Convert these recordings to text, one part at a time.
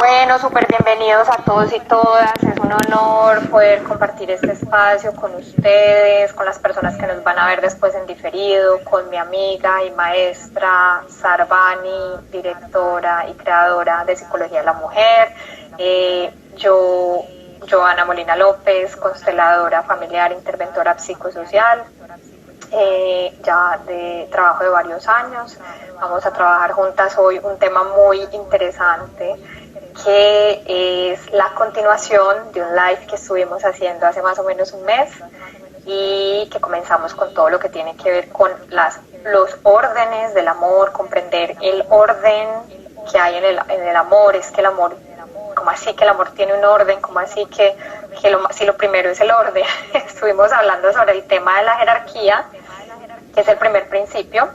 Bueno, súper bienvenidos a todos y todas. Es un honor poder compartir este espacio con ustedes, con las personas que nos van a ver después en diferido, con mi amiga y maestra Sarvani, directora y creadora de Psicología de la Mujer. Yo, Joana Molina López, consteladora familiar, interventora psicosocial. Ya de trabajo de varios años. Vamos a trabajar juntas hoy un tema muy interesante que es la continuación de un live que estuvimos haciendo hace más o menos un mes y que comenzamos con todo lo que tiene que ver con los órdenes del amor, comprender el orden que hay en el amor. Es que el amor, ¿cómo así que el amor tiene un orden? ¿Cómo así que si lo primero es el orden? Estuvimos hablando sobre el tema de la jerarquía, que es el primer principio.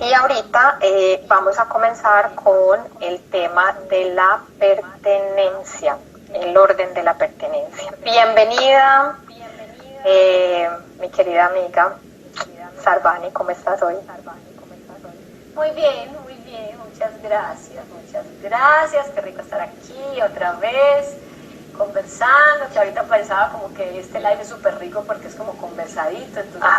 Y ahorita vamos a comenzar con el tema de la pertenencia, el orden de la pertenencia. Bienvenida, mi querida amiga Sarvani, ¿cómo estás hoy? Muy bien, muchas gracias, qué rico estar aquí otra vez, conversando, que ahorita pensaba como que este live es súper rico porque es como conversadito, entonces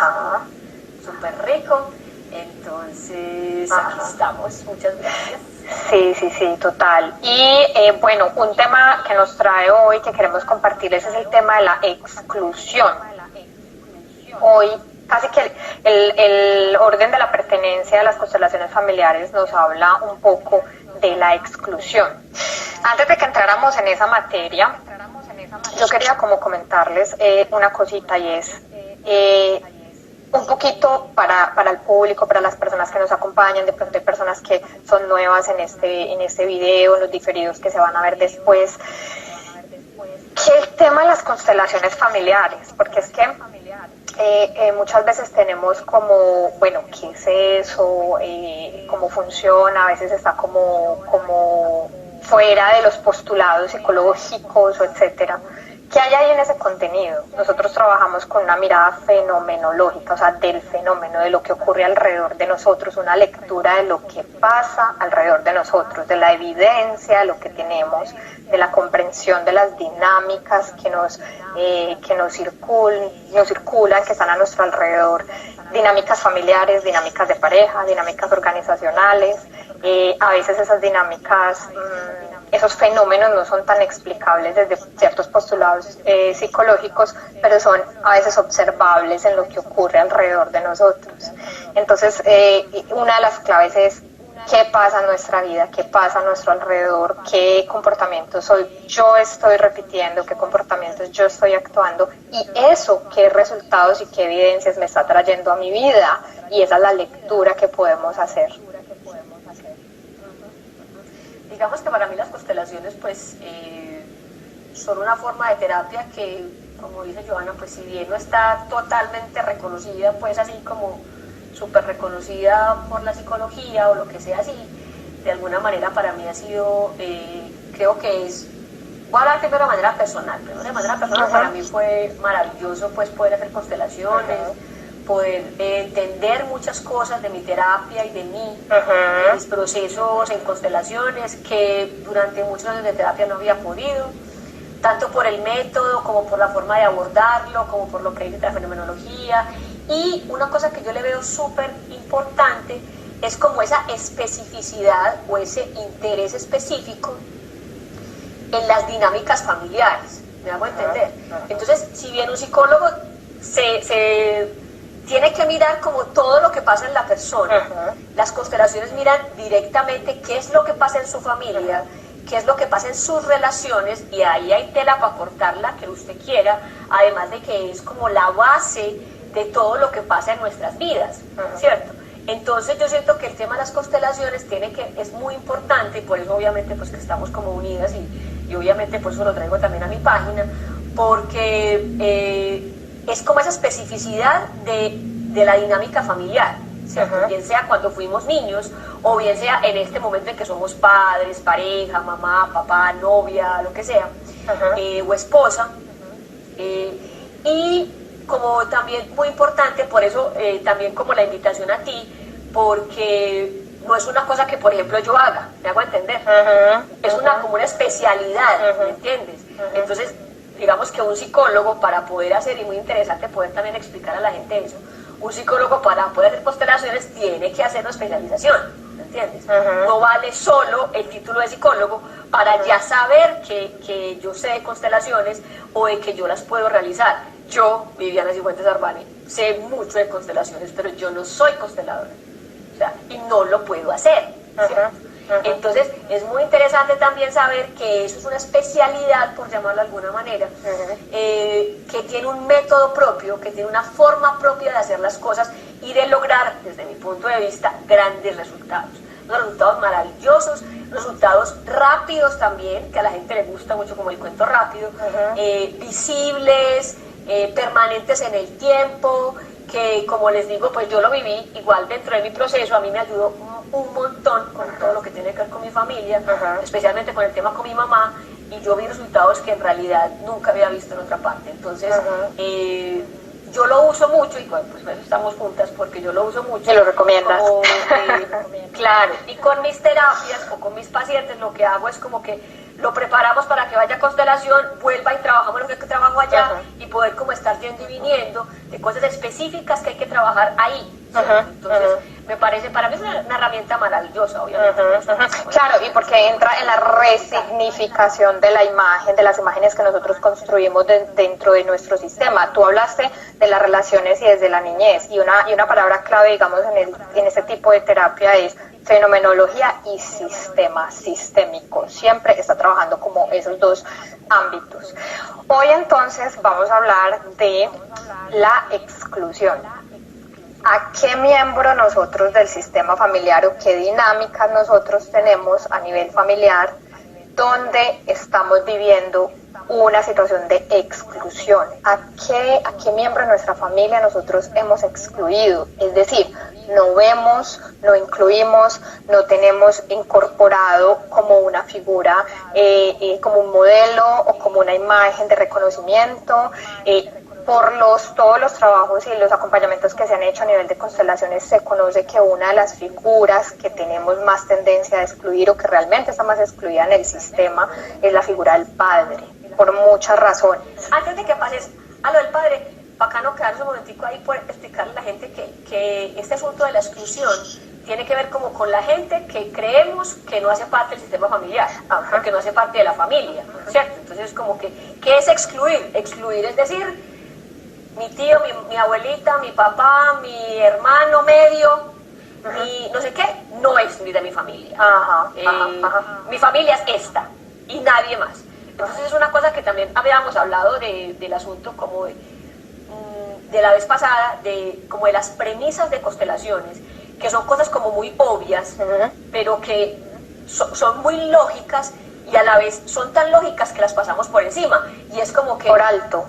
súper rico. Entonces, aquí estamos, muchas gracias. Sí, total. Y bueno, un tema que nos trae hoy, que queremos compartirles, es el tema de la exclusión. Hoy, casi que el orden de la pertenencia de las constelaciones familiares nos habla un poco de la exclusión. Antes de que entráramos en esa materia, yo quería como comentarles una cosita, y es un poquito para el público, para las personas que nos acompañan. De pronto hay personas que son nuevas en este video, en los diferidos que se van a ver después, que el tema de las constelaciones familiares, porque es que muchas veces tenemos como, bueno, ¿qué es eso? ¿Cómo funciona? A veces está como fuera de los postulados psicológicos o etcétera. ¿Qué hay ahí en ese contenido? Nosotros trabajamos con una mirada fenomenológica, o sea, del fenómeno, de lo que ocurre alrededor de nosotros, una lectura de lo que pasa alrededor de nosotros, de la evidencia, de lo que tenemos, de la comprensión de las dinámicas que nos circulan, que están a nuestro alrededor, dinámicas familiares, dinámicas de pareja, dinámicas organizacionales. A veces esas dinámicas, esos fenómenos no son tan explicables desde ciertos postulados psicológicos, pero son a veces observables en lo que ocurre alrededor de nosotros. Entonces, una de las claves es qué pasa en nuestra vida, qué pasa a nuestro alrededor, qué comportamientos yo estoy repitiendo, qué comportamientos yo estoy actuando, y eso, qué resultados y qué evidencias me está trayendo a mi vida. Y esa es la lectura que podemos hacer. Digamos que para mí las constelaciones pues son una forma de terapia que, como dice Joana, pues si bien no está totalmente reconocida, pues así como súper reconocida por la psicología o lo que sea así, de alguna manera para mí ha sido, creo que es, voy a hablar primero de manera personal, para mí fue maravilloso pues poder hacer constelaciones, poder entender muchas cosas de mi terapia y de mí, de mis procesos en constelaciones, que durante muchos años de terapia no había podido, tanto por el método como por la forma de abordarlo, como por lo que dice la fenomenología. Y una cosa que yo le veo súper importante es como esa especificidad o ese interés específico en las dinámicas familiares, ¿me hago entender? Entonces, si bien un psicólogo se tiene que mirar como todo lo que pasa en la persona, las constelaciones miran directamente qué es lo que pasa en su familia, qué es lo que pasa en sus relaciones, y ahí hay tela para cortarla que usted quiera, además de que es como la base de todo lo que pasa en nuestras vidas, ¿cierto? Entonces yo siento que el tema de las constelaciones es muy importante, y por eso obviamente pues que estamos como unidas, y obviamente por eso lo traigo también a mi página, porque es como esa especificidad de la dinámica familiar, ¿cierto? Bien sea cuando fuimos niños, o bien sea en este momento en que somos padres, pareja, mamá, papá, novia, lo que sea, o esposa. Y como también muy importante, por eso también como la invitación a ti, porque no es una cosa que, por ejemplo, yo haga, ¿me hago entender? Es como una especialidad, ¿me entiendes? Entonces, digamos que un psicólogo, para poder hacer, y muy interesante poder también explicar a la gente eso, un psicólogo para poder hacer constelaciones tiene que hacer una especialización, ¿me entiendes? No vale solo el título de psicólogo para ya saber que yo sé de constelaciones o de que yo las puedo realizar. Yo, Viviana Cifuentes Arbani, sé mucho de constelaciones, pero yo no soy consteladora, o sea, y no lo puedo hacer, ¿cierto? Entonces es muy interesante también saber que eso es una especialidad, por llamarlo de alguna manera, que tiene un método propio, que tiene una forma propia de hacer las cosas y de lograr, desde mi punto de vista, grandes resultados. Unos resultados maravillosos, resultados rápidos también, que a la gente le gusta mucho como el cuento rápido, visibles, permanentes en el tiempo, que como les digo, pues yo lo viví igual dentro de mi proceso, a mí me ayudó un montón con todo lo que tiene que ver con mi familia, especialmente con el tema con mi mamá, y yo vi resultados que en realidad nunca había visto en otra parte. Entonces, yo lo uso mucho, y bueno, pues estamos juntas porque yo lo uso mucho. ¿Me lo recomiendas? Como, claro, y con mis terapias o con mis pacientes lo que hago es como que lo preparamos para que vaya a constelación, vuelva y trabajamos lo que trabajo allá, y poder como estar yendo y viniendo de cosas específicas que hay que trabajar ahí. Entonces, me parece, para mí es una herramienta maravillosa, obviamente. Claro, y porque entra en la resignificación de la imagen, de las imágenes que nosotros construimos dentro de nuestro sistema. Tú hablaste de las relaciones y desde la niñez, y una palabra clave, digamos, en este tipo de terapia es fenomenología y sistema sistémico. Siempre está trabajando como esos dos ámbitos. Hoy entonces vamos a hablar de la exclusión. ¿A qué miembro nosotros del sistema familiar o qué dinámicas nosotros tenemos a nivel familiar donde estamos viviendo una situación de exclusión? ¿A qué miembro de nuestra familia nosotros hemos excluido? Es decir, no vemos, no incluimos, no tenemos incorporado como una figura, como un modelo o como una imagen de reconocimiento. Por todos los trabajos y los acompañamientos que se han hecho a nivel de constelaciones, se conoce que una de las figuras que tenemos más tendencia a excluir, o que realmente está más excluida en el sistema, es la figura del padre, por muchas razones. Antes de que pases a lo del padre, bacano quedarse un momentico ahí por explicarle a la gente que este asunto de la exclusión tiene que ver como con la gente que creemos que no hace parte del sistema familiar, o que no hace parte de la familia, ¿cierto? Entonces es como que, ¿qué es excluir? Excluir es decir, mi tío, mi abuelita, mi papá, mi hermano medio, mi no sé qué, no es de mi familia. Mi familia es esta y nadie más. Entonces es una cosa que también habíamos hablado del asunto como de la vez pasada, como de las premisas de constelaciones, que son cosas como muy obvias, pero que son muy lógicas, y a la vez son tan lógicas que las pasamos por encima, y es como que por alto.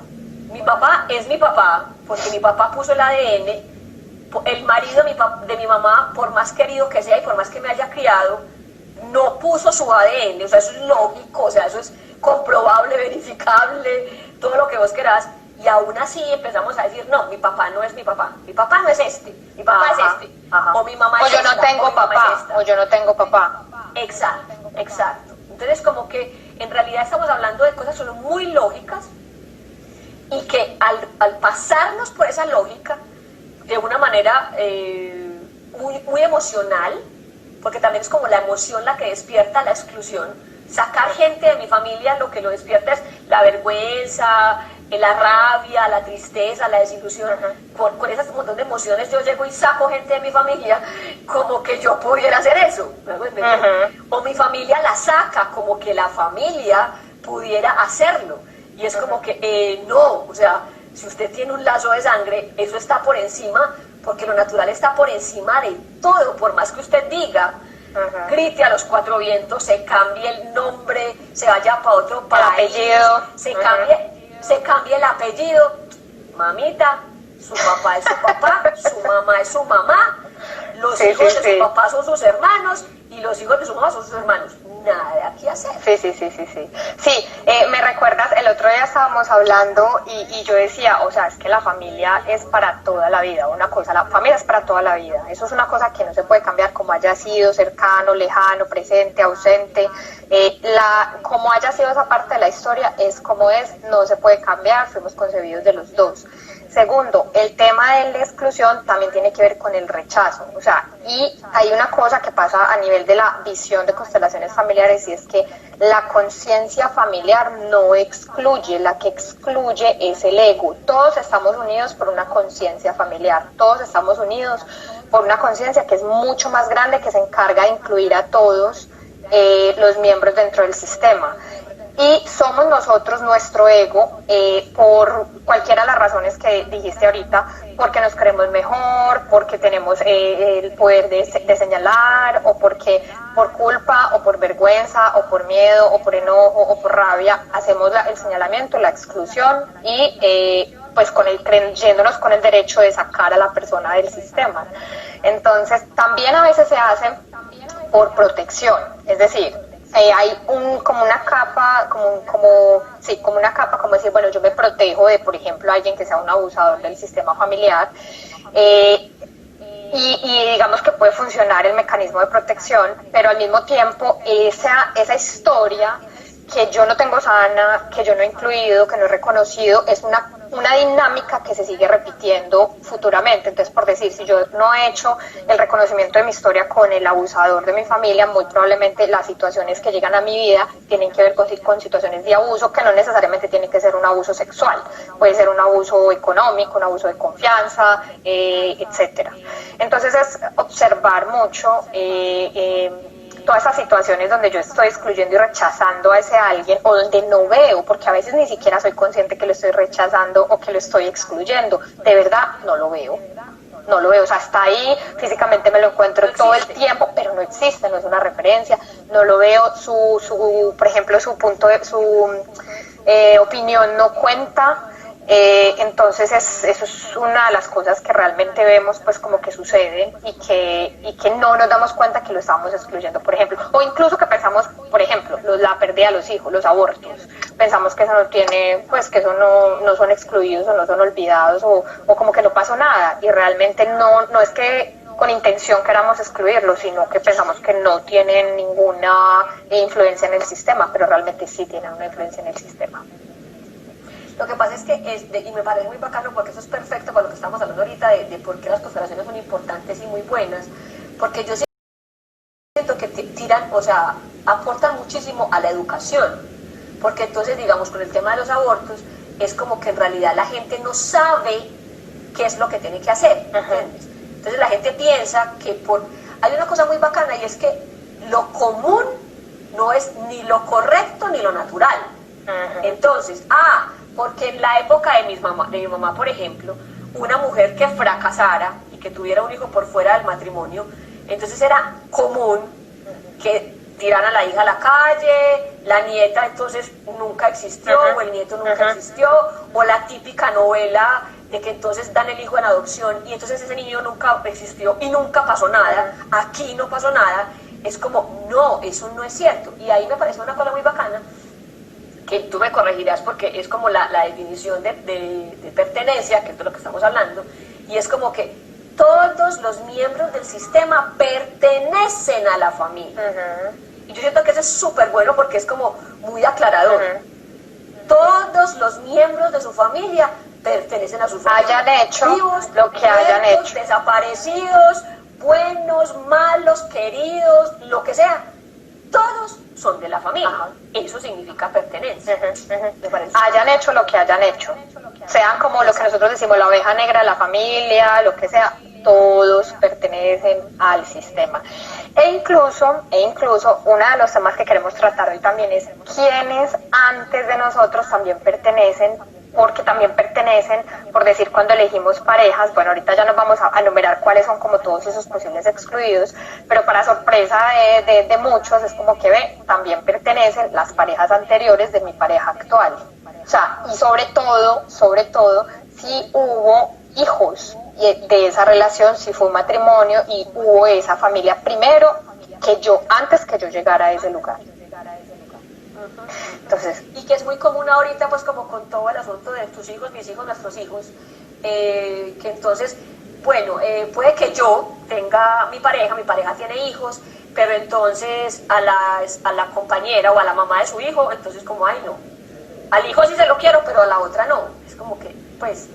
Mi papá es mi papá, porque mi papá puso el ADN, el marido de mi mamá, por más querido que sea y por más que me haya criado, no puso su ADN, o sea, eso es lógico, o sea, eso es comprobable, verificable, todo lo que vos querás, y aún así empezamos a decir, no, mi papá no es mi papá no es este, mi papá es este, o mi mamá es esta, o yo no tengo papá, o yo no tengo papá. Exacto. Entonces como que en realidad estamos hablando de cosas que son muy lógicas, y que al pasarnos por esa lógica de una manera muy emocional, porque también es como la emoción la que despierta la exclusión, sacar gente de mi familia lo que lo despierta es la vergüenza, la rabia, la tristeza, la desilusión. Con esas montón de emociones yo llego y saco gente de mi familia como que yo pudiera hacer eso, o mi familia la saca como que la familia pudiera hacerlo. Y es como que, no, o sea, si usted tiene un lazo de sangre, eso está por encima, porque lo natural está por encima de todo, por más que usted diga, grite a los cuatro vientos, se cambie el nombre, se vaya para otro país, se cambie el apellido, mamita, su papá es su papá, su mamá es su mamá, los hijos de su papá son sus hermanos, y los hijos de su mamá son sus hermanos. Nada que hacer. Sí, me recuerdas, el otro día estábamos hablando y yo decía, o sea, es que la familia es para toda la vida, una cosa, la familia es para toda la vida, eso es una cosa que no se puede cambiar como haya sido, cercano, lejano, presente, ausente, como haya sido esa parte de la historia es como es, no se puede cambiar, fuimos concebidos de los dos. Segundo, el tema de la exclusión también tiene que ver con el rechazo, o sea, y hay una cosa que pasa a nivel de la visión de constelaciones familiares y es que la conciencia familiar no excluye, la que excluye es el ego. Todos estamos unidos por una conciencia familiar, todos estamos unidos por una conciencia que es mucho más grande, que se encarga de incluir a todos los miembros dentro del sistema. Y somos nosotros nuestro ego por cualquiera de las razones que dijiste ahorita, porque nos creemos mejor, porque tenemos el poder de señalar, o porque por culpa o por vergüenza o por miedo o por enojo o por rabia hacemos el señalamiento, la exclusión y pues creyéndonos con el derecho de sacar a la persona del sistema. Entonces también a veces se hace por protección, es decir, hay como una capa, como una capa, como decir, bueno, yo me protejo de, por ejemplo, alguien que sea un abusador del sistema familiar, y digamos que puede funcionar el mecanismo de protección, pero al mismo tiempo esa historia que yo no tengo sana, que yo no he incluido, que no he reconocido, es una dinámica que se sigue repitiendo futuramente. Entonces, por decir, si yo no he hecho el reconocimiento de mi historia con el abusador de mi familia, muy probablemente las situaciones que llegan a mi vida tienen que ver con situaciones de abuso, que no necesariamente tiene que ser un abuso sexual, puede ser un abuso económico, un abuso de confianza, etcétera. Entonces es observar mucho todas esas situaciones donde yo estoy excluyendo y rechazando a ese alguien, o donde no veo, porque a veces ni siquiera soy consciente que lo estoy rechazando o que lo estoy excluyendo, de verdad no lo veo, o sea, está ahí, físicamente me lo encuentro todo el tiempo, pero no existe, no es una referencia, no lo veo, por ejemplo, su opinión no cuenta. Entonces eso es una de las cosas que realmente vemos pues como que sucede y que no nos damos cuenta que lo estamos excluyendo, por ejemplo, o incluso que pensamos, por ejemplo, la pérdida de los hijos, los abortos, pensamos que eso no tiene, pues que eso no son excluidos o no son olvidados o como que no pasó nada, y realmente no es que con intención queramos excluirlos, sino que pensamos que no tienen ninguna influencia en el sistema, pero realmente sí tienen una influencia en el sistema. Lo que pasa es que, y me parece muy bacano porque eso es perfecto con lo que estamos hablando ahorita de por qué las constelaciones son importantes y muy buenas, porque yo siento que tiran, o sea, aportan muchísimo a la educación, porque entonces, digamos, con el tema de los abortos, es como que en realidad la gente no sabe qué es lo que tiene que hacer, ¿entiendes? Entonces la gente piensa que hay una cosa muy bacana y es que lo común no es ni lo correcto ni lo natural. Entonces, porque en la época de mi mamá, por ejemplo, una mujer que fracasara y que tuviera un hijo por fuera del matrimonio, entonces era común que tiraran a la hija a la calle, la nieta entonces nunca existió, o el nieto nunca existió, o la típica novela de que entonces dan el hijo en adopción y entonces ese niño nunca existió y nunca pasó nada, aquí no pasó nada. Es como, no, eso no es cierto. Y ahí me parece una cosa muy bacana, que tú me corregirás porque es como la definición de pertenencia, que es de lo que estamos hablando, y es como que todos los miembros del sistema pertenecen a la familia. Y yo siento que eso es súper bueno porque es como muy aclarador. Todos los miembros de su familia pertenecen a su familia. Hayan hecho vivos, lo que hayan hecho. Desaparecidos, buenos, malos, queridos, lo que sea. Todos son de la familia. Eso significa pertenencia. ¿Me parece? Hayan hecho lo que hayan hecho. Sean como lo que nosotros decimos, la oveja negra de la familia, lo que sea, todos pertenecen al sistema. E incluso uno de los temas que queremos tratar hoy también es quiénes antes de nosotros también pertenecen, porque también pertenecen, por decir, cuando elegimos parejas, bueno, ahorita ya nos vamos a enumerar cuáles son como todos esos posibles excluidos, pero para sorpresa de muchos es como que también pertenecen las parejas anteriores de mi pareja actual. O sea, y sobre todo, si hubo hijos de esa relación, si fue un matrimonio y hubo esa familia primero antes que yo llegara a ese lugar. Entonces, y que es muy común ahorita, pues como con todo el asunto de tus hijos, mis hijos, nuestros hijos, que entonces, bueno, puede que yo tenga mi pareja tiene hijos, pero entonces a la compañera o a la mamá de su hijo, entonces como, ay no, al hijo sí se lo quiero, pero a la otra no, es como que, pues,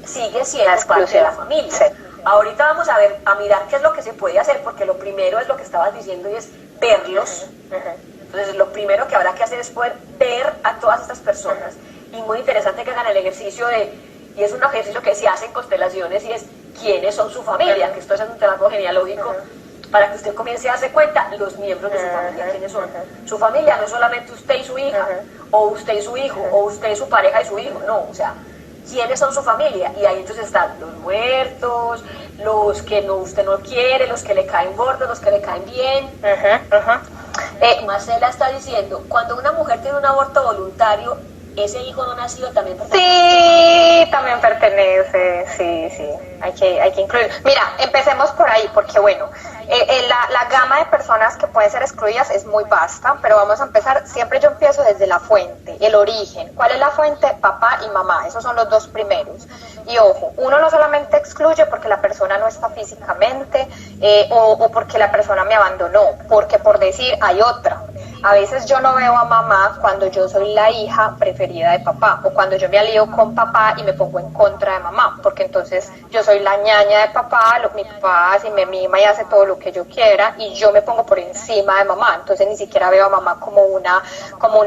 sigue siendo parte de la familia. Sí. Ahorita vamos a ver, a mirar qué es lo que se puede hacer, porque lo primero es lo que estabas diciendo y es verlos. Entonces lo primero que habrá que hacer es poder ver a todas estas personas. Y muy interesante que hagan el ejercicio y es un ejercicio que se hace en constelaciones, y es quiénes son su familia, que esto es un trabajo genealógico, para que usted comience a darse cuenta los miembros de su familia, quiénes son. Su familia no es solamente usted y su hija, o usted y su hijo, o usted y su pareja y su hijo, no, o sea, quiénes son su familia, y ahí entonces están los muertos, los que no, usted no quiere, los que le caen gordos, los que le caen bien. Marcela está diciendo, cuando una mujer tiene un aborto voluntario, ese hijo no nacido también pertenece. Sí, también pertenece, sí, hay que incluir. Mira, empecemos por ahí, porque bueno, la gama de personas que pueden ser excluidas es muy vasta, pero vamos a empezar, siempre yo empiezo desde la fuente, el origen. ¿Cuál es la fuente? Papá y mamá, esos son los dos primeros. Y ojo, uno no solamente excluye porque la persona no está físicamente o porque la persona me abandonó, porque por decir hay otra. A veces yo no veo a mamá cuando yo soy la hija preferida de papá, o cuando yo me alío con papá y me pongo en contra de mamá, porque entonces yo soy la ñaña de papá, mi papá si me mima y hace todo lo que yo quiera y yo me pongo por encima de mamá, entonces ni siquiera veo a mamá como una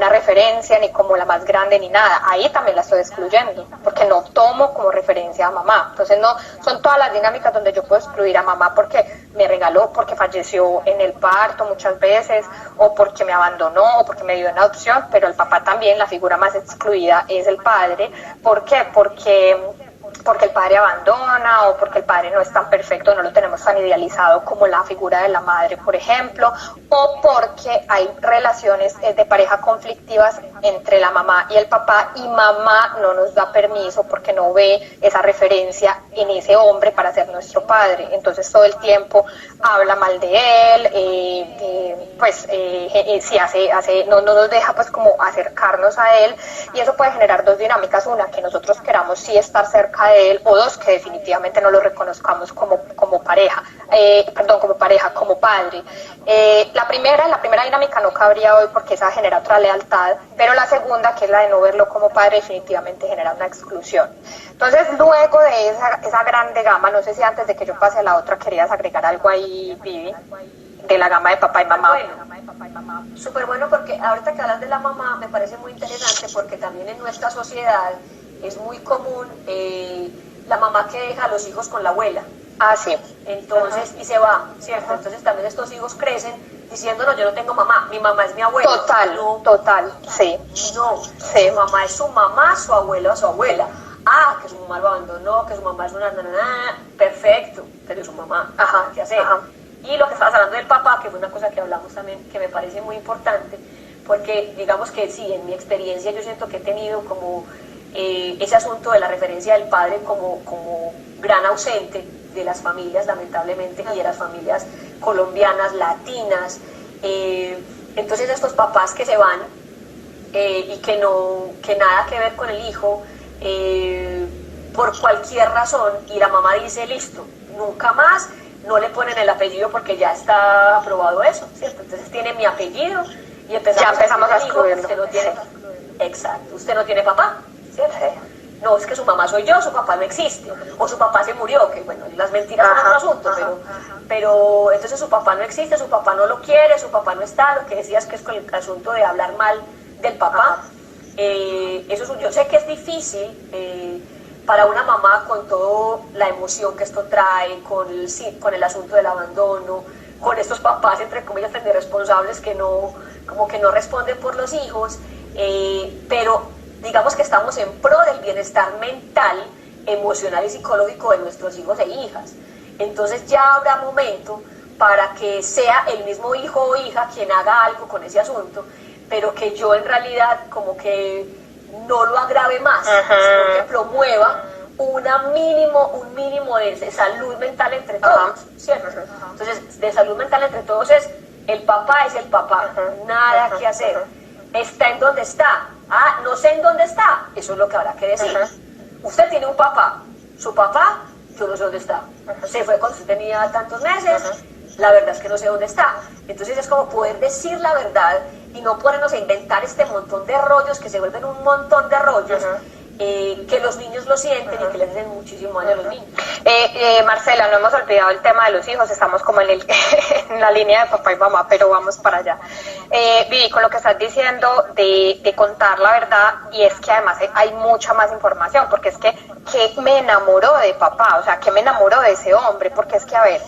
referencia, ni como la más grande, ni nada. Ahí también la estoy excluyendo, porque no tomo como referencia a mamá. Entonces no, son todas las dinámicas donde yo puedo excluir a mamá porque me regaló, porque falleció en el parto muchas veces, o porque me abandonó, o porque me dio una adopción, pero el papá también, la figura más excluida es el padre. ¿Por qué? Porque el padre abandona, o porque el padre no es tan perfecto, no lo tenemos tan idealizado como la figura de la madre, por ejemplo, o porque hay relaciones de pareja conflictivas entre la mamá y el papá, y mamá no nos da permiso porque no ve esa referencia en ese hombre para ser nuestro padre. Entonces todo el tiempo habla mal de él, no nos deja pues como acercarnos a él, y eso puede generar dos dinámicas: una, que nosotros queramos sí estar cerca de él, o dos, que definitivamente no lo reconozcamos como pareja, como padre. La primera dinámica no cabría hoy porque esa genera otra lealtad, pero la segunda, que es la de no verlo como padre, definitivamente genera una exclusión. Entonces, luego de esa grande gama, no sé si antes de que yo pase a la otra querías agregar algo ahí, Vivi, de la gama de papá y mamá. Bueno, súper bueno, porque ahorita que hablas de la mamá me parece muy interesante, porque también en nuestra sociedad es muy común la mamá que deja a los hijos con la abuela. Ah, sí. Entonces, y se va, ¿cierto? Entonces también estos hijos crecen diciendo, no, yo no tengo mamá, mi mamá es mi abuela. Total, sí. No, sí. Su mamá es su mamá, su abuela o su abuela. Ah, que su mamá lo abandonó, que su mamá es una perfecto, pero su mamá, ¿qué hacer? Y lo que estabas hablando del papá, que fue una cosa que hablamos también, que me parece muy importante, porque digamos que sí, en mi experiencia yo siento que he tenido como ese asunto de la referencia del padre como gran ausente de las familias, lamentablemente, y de las familias colombianas, latinas. Entonces estos papás que se van y que nada que ver con el hijo, por cualquier razón, y la mamá dice, listo, nunca más, no le ponen el apellido porque ya está aprobado eso, ¿cierto? Entonces tiene mi apellido y empezamos a excluirlo. Usted no tiene, exacto, usted no tiene papá, ¿cierto? No, es que su mamá soy yo, su papá no existe, o su papá se murió, que bueno, las mentiras son otro asunto, pero entonces su papá no existe, su papá no lo quiere, su papá no está, lo que decías que es con el asunto de hablar mal del papá. Yo sé que es difícil para una mamá, con toda la emoción que esto trae, con el asunto del abandono, con estos papás, entre comillas, tan irresponsables que no responden por los hijos, pero digamos que estamos en pro del bienestar mental, emocional y psicológico de nuestros hijos e hijas. Entonces ya habrá momento para que sea el mismo hijo o hija quien haga algo con ese asunto, pero que yo en realidad como que no lo agrave más, sino que promueva un mínimo de salud mental entre todos, ¿cierto? Entonces, de salud mental entre todos es, el papá es el papá, nada que hacer. está en donde está. Ah, no sé en dónde está. Eso es lo que habrá que decir. Usted tiene un papá. Su papá, yo no sé dónde está. Se fue cuando usted tenía tantos meses. La verdad es que no sé dónde está. Entonces es como poder decir la verdad y no ponernos a inventar este montón de rollos que se vuelven un montón de rollos. Que los niños lo sienten y que les hacen muchísimo daño a los niños. Marcela, no hemos olvidado el tema de los hijos, estamos como en la línea de papá y mamá, pero vamos para allá. Vivi, con lo que estás diciendo de contar la verdad, y es que además hay mucha más información, porque es que me enamoró de papá, o sea, que me enamoró de ese hombre, porque es que, a ver,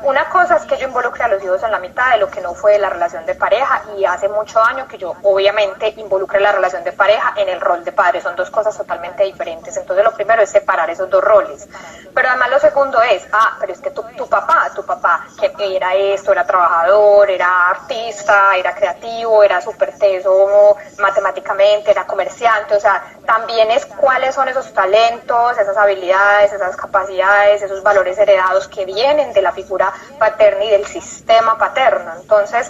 una cosa es que yo involucre a los hijos en la mitad de lo que no fue la relación de pareja, y hace mucho años que yo obviamente involucré la relación de pareja en el rol de padre, son dos cosas totalmente diferentes. Entonces lo primero es separar esos dos roles, pero además lo segundo es, pero es que tu papá que era esto, era trabajador, era artista, era creativo, era súper teso matemáticamente, era comerciante, o sea, también es cuáles son esos talentos, esas habilidades, esas capacidades, esos valores heredados que vienen de la figura paterna y del sistema paterno. Entonces,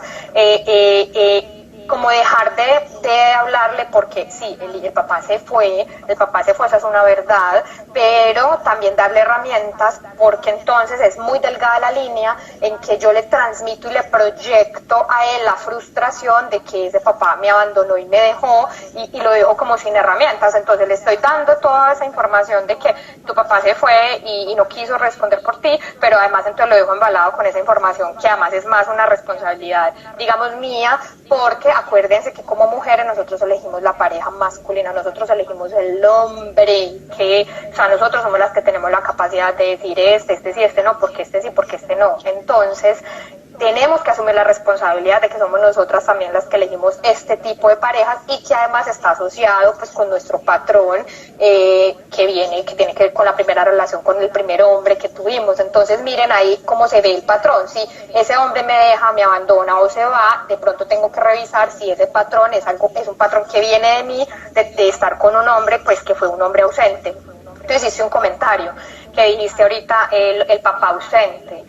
como dejar de hablarle, porque sí, el papá se fue, esa es una verdad, pero también darle herramientas, porque entonces es muy delgada la línea en que yo le transmito y le proyecto a él la frustración de que ese papá me abandonó y me dejó, y lo dejo como sin herramientas. Entonces le estoy dando toda esa información de que tu papá se fue y no quiso responder por ti, pero además entonces lo dejo embalado con esa información que además es más una responsabilidad, digamos, mía, porque acuérdense que como mujeres nosotros elegimos la pareja masculina, nosotros elegimos el hombre, o sea, nosotros somos las que tenemos la capacidad de decir este sí, este no, porque este sí, porque este no. Entonces, tenemos que asumir la responsabilidad de que somos nosotras también las que elegimos este tipo de parejas, y que además está asociado pues con nuestro patrón que tiene que ver con la primera relación, con el primer hombre que tuvimos. Entonces miren ahí cómo se ve el patrón. Si ese hombre me deja, me abandona o se va, de pronto tengo que revisar si ese patrón es un patrón que viene de mí, de estar con un hombre pues que fue un hombre ausente. Tú hiciste un comentario que dijiste ahorita, el papá ausente.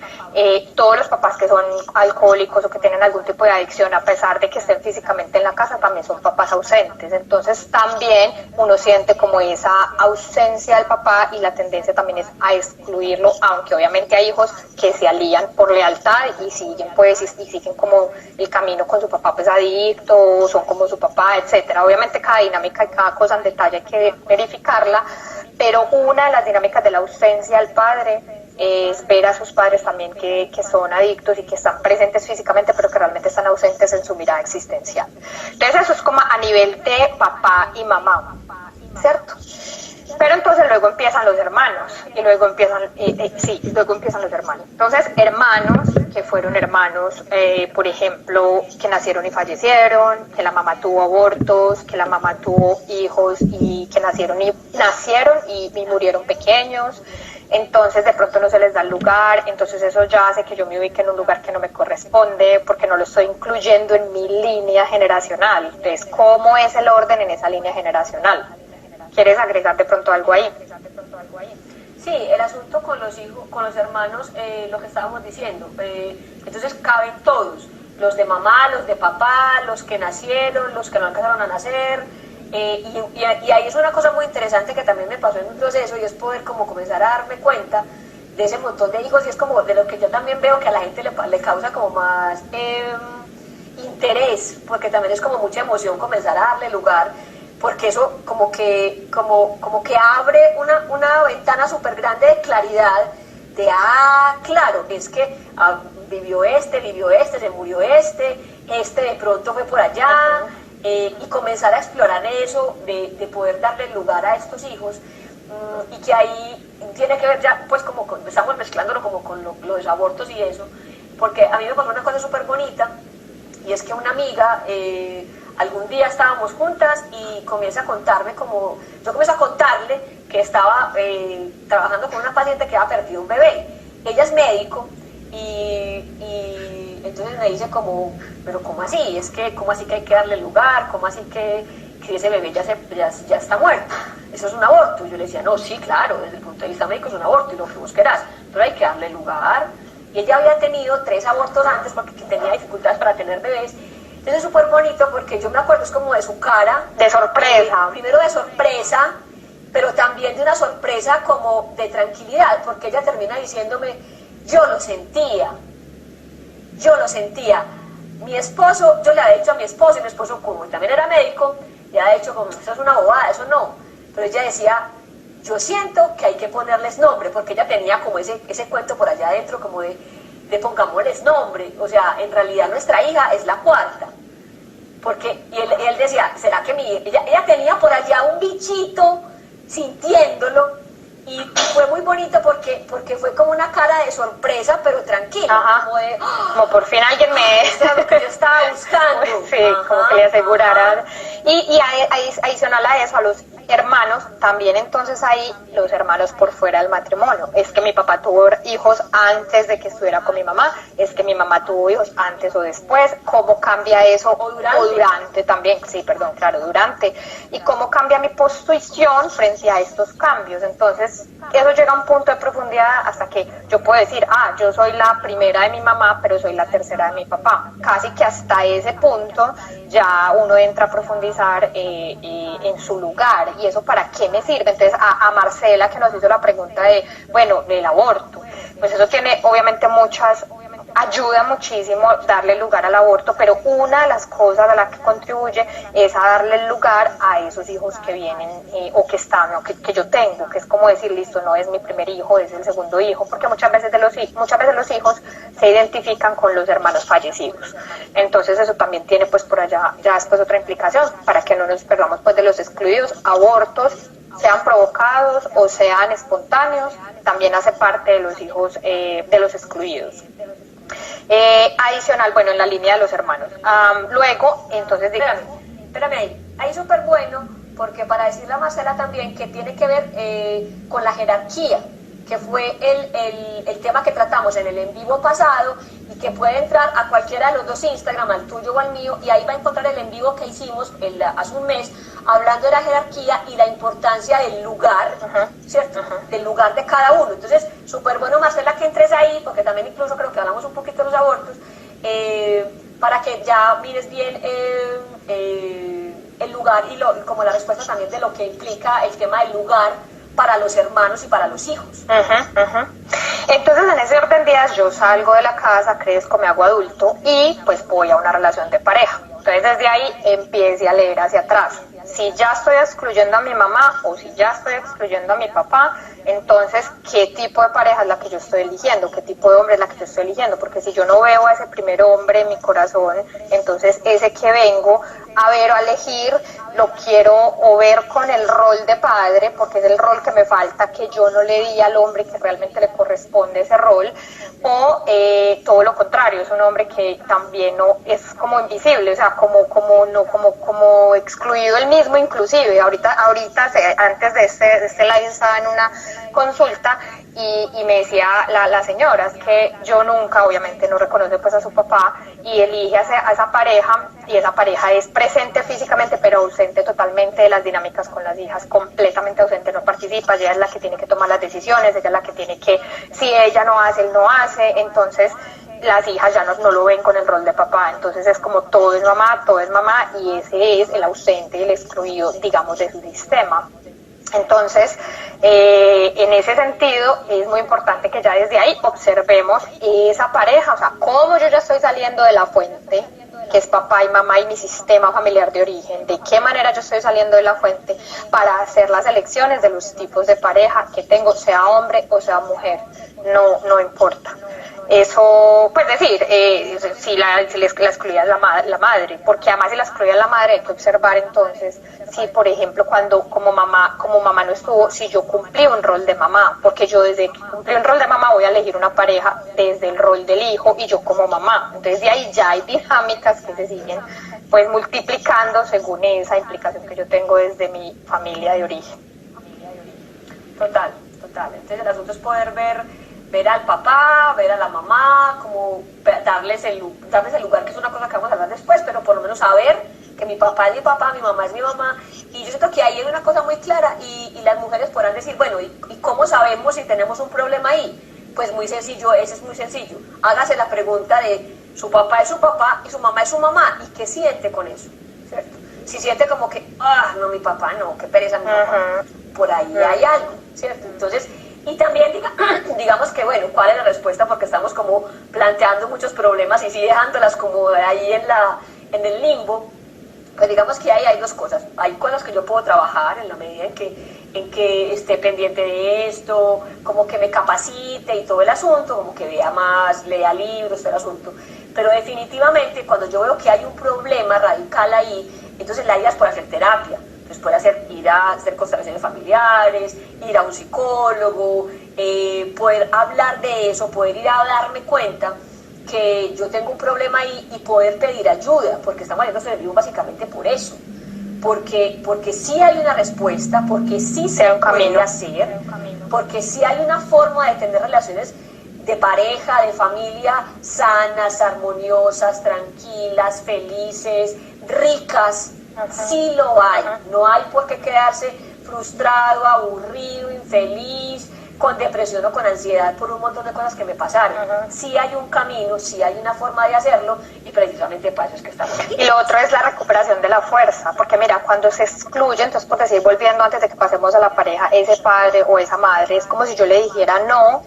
Todos los papás que son alcohólicos o que tienen algún tipo de adicción, a pesar de que estén físicamente en la casa, también son papás ausentes. Entonces también uno siente como esa ausencia del papá, y la tendencia también es a excluirlo, aunque obviamente hay hijos que se alían por lealtad y siguen como el camino con su papá pues adicto, son como su papá, etcétera. Obviamente cada dinámica y cada cosa en detalle hay que verificarla, pero una de las dinámicas de la ausencia del padre es ver a sus padres también que son adictos y que están presentes físicamente, pero que realmente están ausentes en su mirada existencial. Entonces eso es como a nivel de papá y mamá, ¿cierto? Pero entonces luego empiezan los hermanos, y luego empiezan los hermanos. Entonces, hermanos que fueron hermanos, por ejemplo, que nacieron y fallecieron, que la mamá tuvo abortos, que la mamá tuvo hijos y que nacieron y murieron pequeños. Entonces de pronto no se les da el lugar, entonces eso ya hace que yo me ubique en un lugar que no me corresponde, porque no lo estoy incluyendo en mi línea generacional. Entonces, ¿cómo es el orden en esa línea generacional? ¿Quieres agregar de pronto algo ahí? Sí, el asunto con los hijos, con los hermanos, lo que estábamos diciendo, entonces caben todos, los de mamá, los de papá, los que nacieron, los que no alcanzaron a nacer, y ahí es una cosa muy interesante que también me pasó en un proceso, y es poder como comenzar a darme cuenta de ese montón de hijos, y es como de lo que yo también veo que a la gente le causa como más interés, porque también es como mucha emoción comenzar a darle lugar, porque eso como que abre una ventana súper grande de claridad, de claro, es que vivió este, se murió este de pronto fue por allá, y comenzar a explorar eso, de poder darle lugar a estos hijos, y que ahí tiene que ver ya, pues como estamos mezclándolo como con lo de los abortos y eso, porque a mí me pasó una cosa súper bonita, y es que una amiga, algún día estábamos juntas y comienzo a contarle que estaba trabajando con una paciente que había perdido un bebé. Ella es médico y entonces me dice como, pero ¿cómo así? Es que, ¿cómo así que hay que darle lugar? ¿Cómo así que ese bebé ya está muerto? Eso es un aborto. Yo le decía, no, sí, claro, desde el punto de vista médico es un aborto y lo que vos querás, pero hay que darle lugar. Y ella había tenido 3 abortos antes porque tenía dificultades para tener bebés. Entonces es súper bonito porque yo me acuerdo, es como de su cara. De sorpresa. Primero de sorpresa, pero también de una sorpresa como de tranquilidad, porque ella termina diciéndome, yo lo sentía. Mi esposo, yo le había dicho a mi esposo, y mi esposo como también era médico, le había dicho como, eso es una bobada, eso no. Pero ella decía, yo siento que hay que ponerles nombre, porque ella tenía como ese cuento por allá adentro, como de pongámosles nombre, o sea, en realidad nuestra hija es la cuarta, porque, y él decía, ¿será que ella tenía por allá un bichito sintiéndolo, y fue muy bonito porque fue como una cara de sorpresa, pero tranquila. Ajá. Como de, como por fin alguien me... esto era lo que yo estaba buscando. Sí, ajá, como que le asegurara. Y adicional a eso, a los hermanos, también entonces hay los hermanos por fuera del matrimonio. Es que mi papá tuvo hijos antes de que estuviera con mi mamá, es que mi mamá tuvo hijos antes o después, cómo cambia eso, o durante también, sí, perdón, claro, durante, y cómo cambia mi posición frente a estos cambios. Entonces, eso llega a un punto de profundidad hasta que yo puedo decir, yo soy la primera de mi mamá, pero soy la tercera de mi papá. Casi que hasta ese punto ya uno entra a profundizar en su lugar. ¿Y eso para qué me sirve? Entonces, a Marcela, que nos hizo la pregunta del aborto, pues eso tiene obviamente ayuda muchísimo darle lugar al aborto, pero una de las cosas a las que contribuye es a darle lugar a esos hijos que vienen o que están, o que yo tengo, que es como decir, listo, no es mi primer hijo, es el segundo hijo, porque muchas veces los hijos se identifican con los hermanos fallecidos. Entonces eso también tiene pues por allá ya después otra implicación, para que no nos perdamos pues de los excluidos. Abortos, sean provocados o sean espontáneos, también hace parte de los hijos de los excluidos. Adicional, bueno, en la línea de los hermanos. Luego, entonces... Espérame ahí súper bueno, porque para decirle a Marcela también que tiene que ver con la jerarquía, que fue el tema que tratamos en el en vivo pasado, y que puede entrar a cualquiera de los dos Instagram, al tuyo o al mío, y ahí va a encontrar el en vivo que hicimos hace un mes, hablando de la jerarquía y la importancia del lugar, ¿cierto? Del lugar de cada uno. Entonces, súper bueno, Marcela, que entres ahí, porque también incluso creo que hablamos un poquito de los abortos, para que ya mires bien el lugar y como la respuesta también de lo que implica el tema del lugar para los hermanos y para los hijos. Entonces, en ese orden de días, yo salgo de la casa, crezco, me hago adulto y pues voy a una relación de pareja. Entonces, desde ahí empiece a leer hacia atrás. Si ya estoy excluyendo a mi mamá o si ya estoy excluyendo a mi papá, entonces, ¿qué tipo de pareja es la que yo estoy eligiendo? ¿Qué tipo de hombre es la que yo estoy eligiendo? Porque si yo no veo a ese primer hombre en mi corazón, entonces ese que vengo a ver o a elegir, lo quiero o ver con el rol de padre, porque es el rol que me falta, que yo no le di al hombre que realmente le corresponde ese rol, o todo lo contrario, es un hombre que también no es como invisible, o sea, como excluido él mismo inclusive. Ahorita antes de este live estaba en una consulta y me decía la señora, es que yo nunca, obviamente no reconoce pues a su papá y elige a esa pareja, y esa pareja es presente físicamente pero ausente totalmente de las dinámicas con las hijas, completamente ausente, no participa, ella es la que tiene que tomar las decisiones, ella es la que tiene que, si ella no hace, él no hace, entonces las hijas ya no lo ven con el rol de papá, entonces es como todo es mamá y ese es el ausente, el excluido, digamos, de su sistema. Entonces, en ese sentido, es muy importante que ya desde ahí observemos esa pareja, o sea, cómo yo ya estoy saliendo de la fuente, que es papá y mamá y mi sistema familiar de origen, de qué manera yo estoy saliendo de la fuente para hacer las elecciones de los tipos de pareja que tengo, sea hombre o sea mujer, no importa. Eso, pues decir, si la excluida es la madre, porque además si la excluida es la madre hay que observar entonces si, por ejemplo, cuando como mamá no estuvo, si yo cumplí un rol de mamá, porque yo desde que cumplí un rol de mamá voy a elegir una pareja desde el rol del hijo y yo como mamá, entonces de ahí ya hay dinámicas que se siguen pues multiplicando según esa implicación que yo tengo desde mi familia de origen. Total, entonces el asunto es poder ver al papá, ver a la mamá, como darles el lugar, que es una cosa que vamos a hablar después, pero por lo menos saber que mi papá es mi papá, mi mamá es mi mamá, y yo siento que ahí hay una cosa muy clara, y las mujeres podrán decir, bueno, ¿y cómo sabemos si tenemos un problema ahí? Pues muy sencillo, ese es muy sencillo, hágase la pregunta de Su papá es su papá y su mamá es su mamá. ¿Y qué siente con eso? ¿Cierto? Si siente como que, no, mi papá no, qué pereza mi papá, por ahí hay algo, ¿cierto? Entonces, y también digamos que, bueno, ¿cuál es la respuesta? Porque estamos como planteando muchos problemas y sí dejándolas como ahí en el limbo. Pues digamos que hay dos cosas. Hay cosas que yo puedo trabajar en la medida en que esté pendiente de esto, como que me capacite y todo el asunto, como que vea más, lea libros, todo el asunto. Pero definitivamente cuando yo veo que hay un problema radical ahí, entonces la idea es poder hacer terapia. Entonces puede ir a hacer constelaciones familiares, ir a un psicólogo, poder hablar de eso, poder ir a darme cuenta que yo tengo un problema ahí y poder pedir ayuda, porque estamos haciendo este vivo básicamente por eso, porque sí hay una respuesta, porque sí se puede hacer, porque sí hay una forma de tener relaciones de pareja, de familia sanas, armoniosas, tranquilas, felices, ricas. Sí lo hay, no hay por qué quedarse frustrado, aburrido, infeliz, con depresión o con ansiedad por un montón de cosas que me pasaron. Sí hay un camino, sí hay una forma de hacerlo y precisamente para eso es que estamos aquí. Y lo otro es la recuperación de la fuerza, porque mira, cuando se excluye, entonces por decir, volviendo antes de que pasemos a la pareja, ese padre o esa madre, es como si yo le dijera no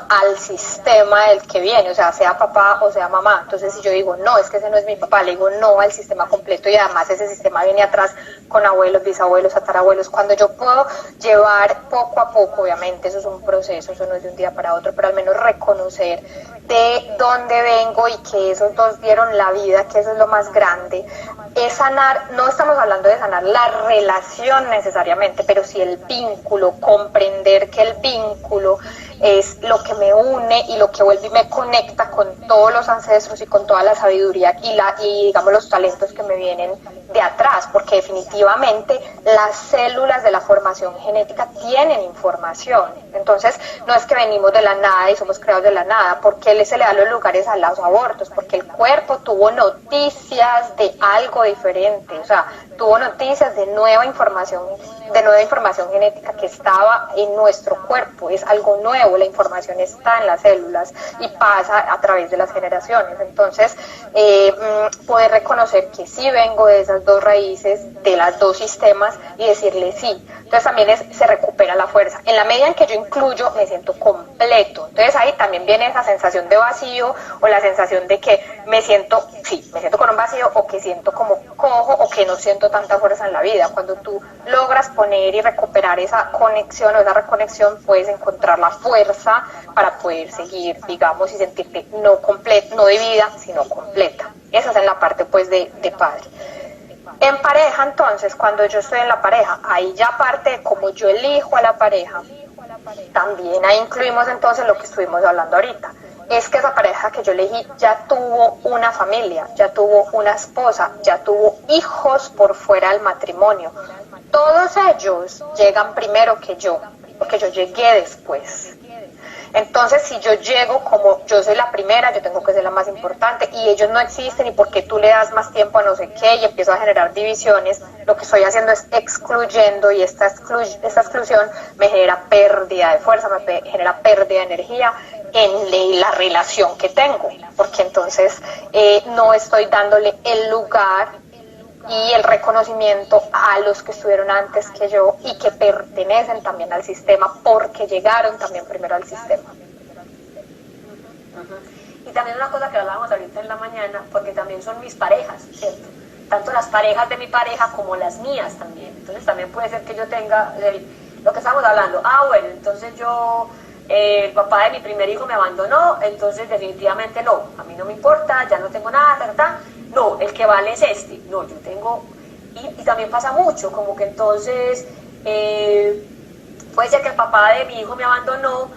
al sistema del que viene, o sea papá o sea mamá. Entonces si yo digo, no, es que ese no es mi papá, le digo no al sistema completo y además ese sistema viene atrás con abuelos, bisabuelos, tatarabuelos. Cuando yo puedo llevar poco a poco, obviamente eso es un proceso, eso no es de un día para otro, pero al menos reconocer de dónde vengo y que esos dos dieron la vida, que eso es lo más grande, es sanar. No estamos hablando de sanar la relación necesariamente, pero sí el vínculo, comprender que el vínculo es lo que me une y lo que vuelve y me conecta con todos los ancestros y con toda la sabiduría y digamos los talentos que me vienen de atrás, porque definitivamente las células de la formación genética tienen información. Entonces no es que venimos de la nada y somos creados de la nada. ¿Por qué se le da los lugares a los abortos? Porque el cuerpo tuvo noticias de algo diferente, o sea, tuvo noticias de nueva información genética que estaba en nuestro cuerpo. Es algo nuevo, la información está en las células y pasa a través de las generaciones. Entonces poder reconocer que sí vengo de esas dos raíces, de los dos sistemas, y decirle sí. Entonces también se recupera la fuerza. En la medida en que yo incluyo, me siento completo. Entonces ahí también viene esa sensación de vacío o la sensación de que me siento con un vacío, o que siento como cojo, o que no siento tanta fuerza en la vida. Cuando tú logras poner y recuperar esa conexión o esa reconexión, puedes encontrar la fuerza para poder seguir, digamos, y sentirte no dividida, sino completa. Esa es en la parte pues de padre. En pareja, entonces, cuando yo estoy en la pareja, ahí ya parte de cómo yo elijo a la pareja, también ahí incluimos entonces lo que estuvimos hablando ahorita. Es que esa pareja que yo elegí ya tuvo una familia, ya tuvo una esposa, ya tuvo hijos por fuera del matrimonio. Todos ellos llegan primero que yo, porque yo llegué después. Entonces, si yo llego como yo soy la primera, yo tengo que ser la más importante, y ellos no existen, y porque tú le das más tiempo a no sé qué, y empiezo a generar divisiones, lo que estoy haciendo es excluyendo, y esta exclusión me genera pérdida de fuerza, me genera pérdida de energía en la relación que tengo, porque entonces no estoy dándole el lugar y el reconocimiento a los que estuvieron antes que yo y que pertenecen también al sistema, porque llegaron también primero al sistema. Y también una cosa que hablábamos ahorita en la mañana, porque también son mis parejas, ¿cierto? Tanto las parejas de mi pareja como las mías también. Entonces también puede ser que yo tenga lo que estamos hablando. Bueno, entonces el papá de mi primer hijo me abandonó, entonces definitivamente no, a mí no me importa, ya no tengo nada, no, el que vale es este, no, yo tengo, y también pasa mucho, como que entonces puede ser que el papá de mi hijo me abandonó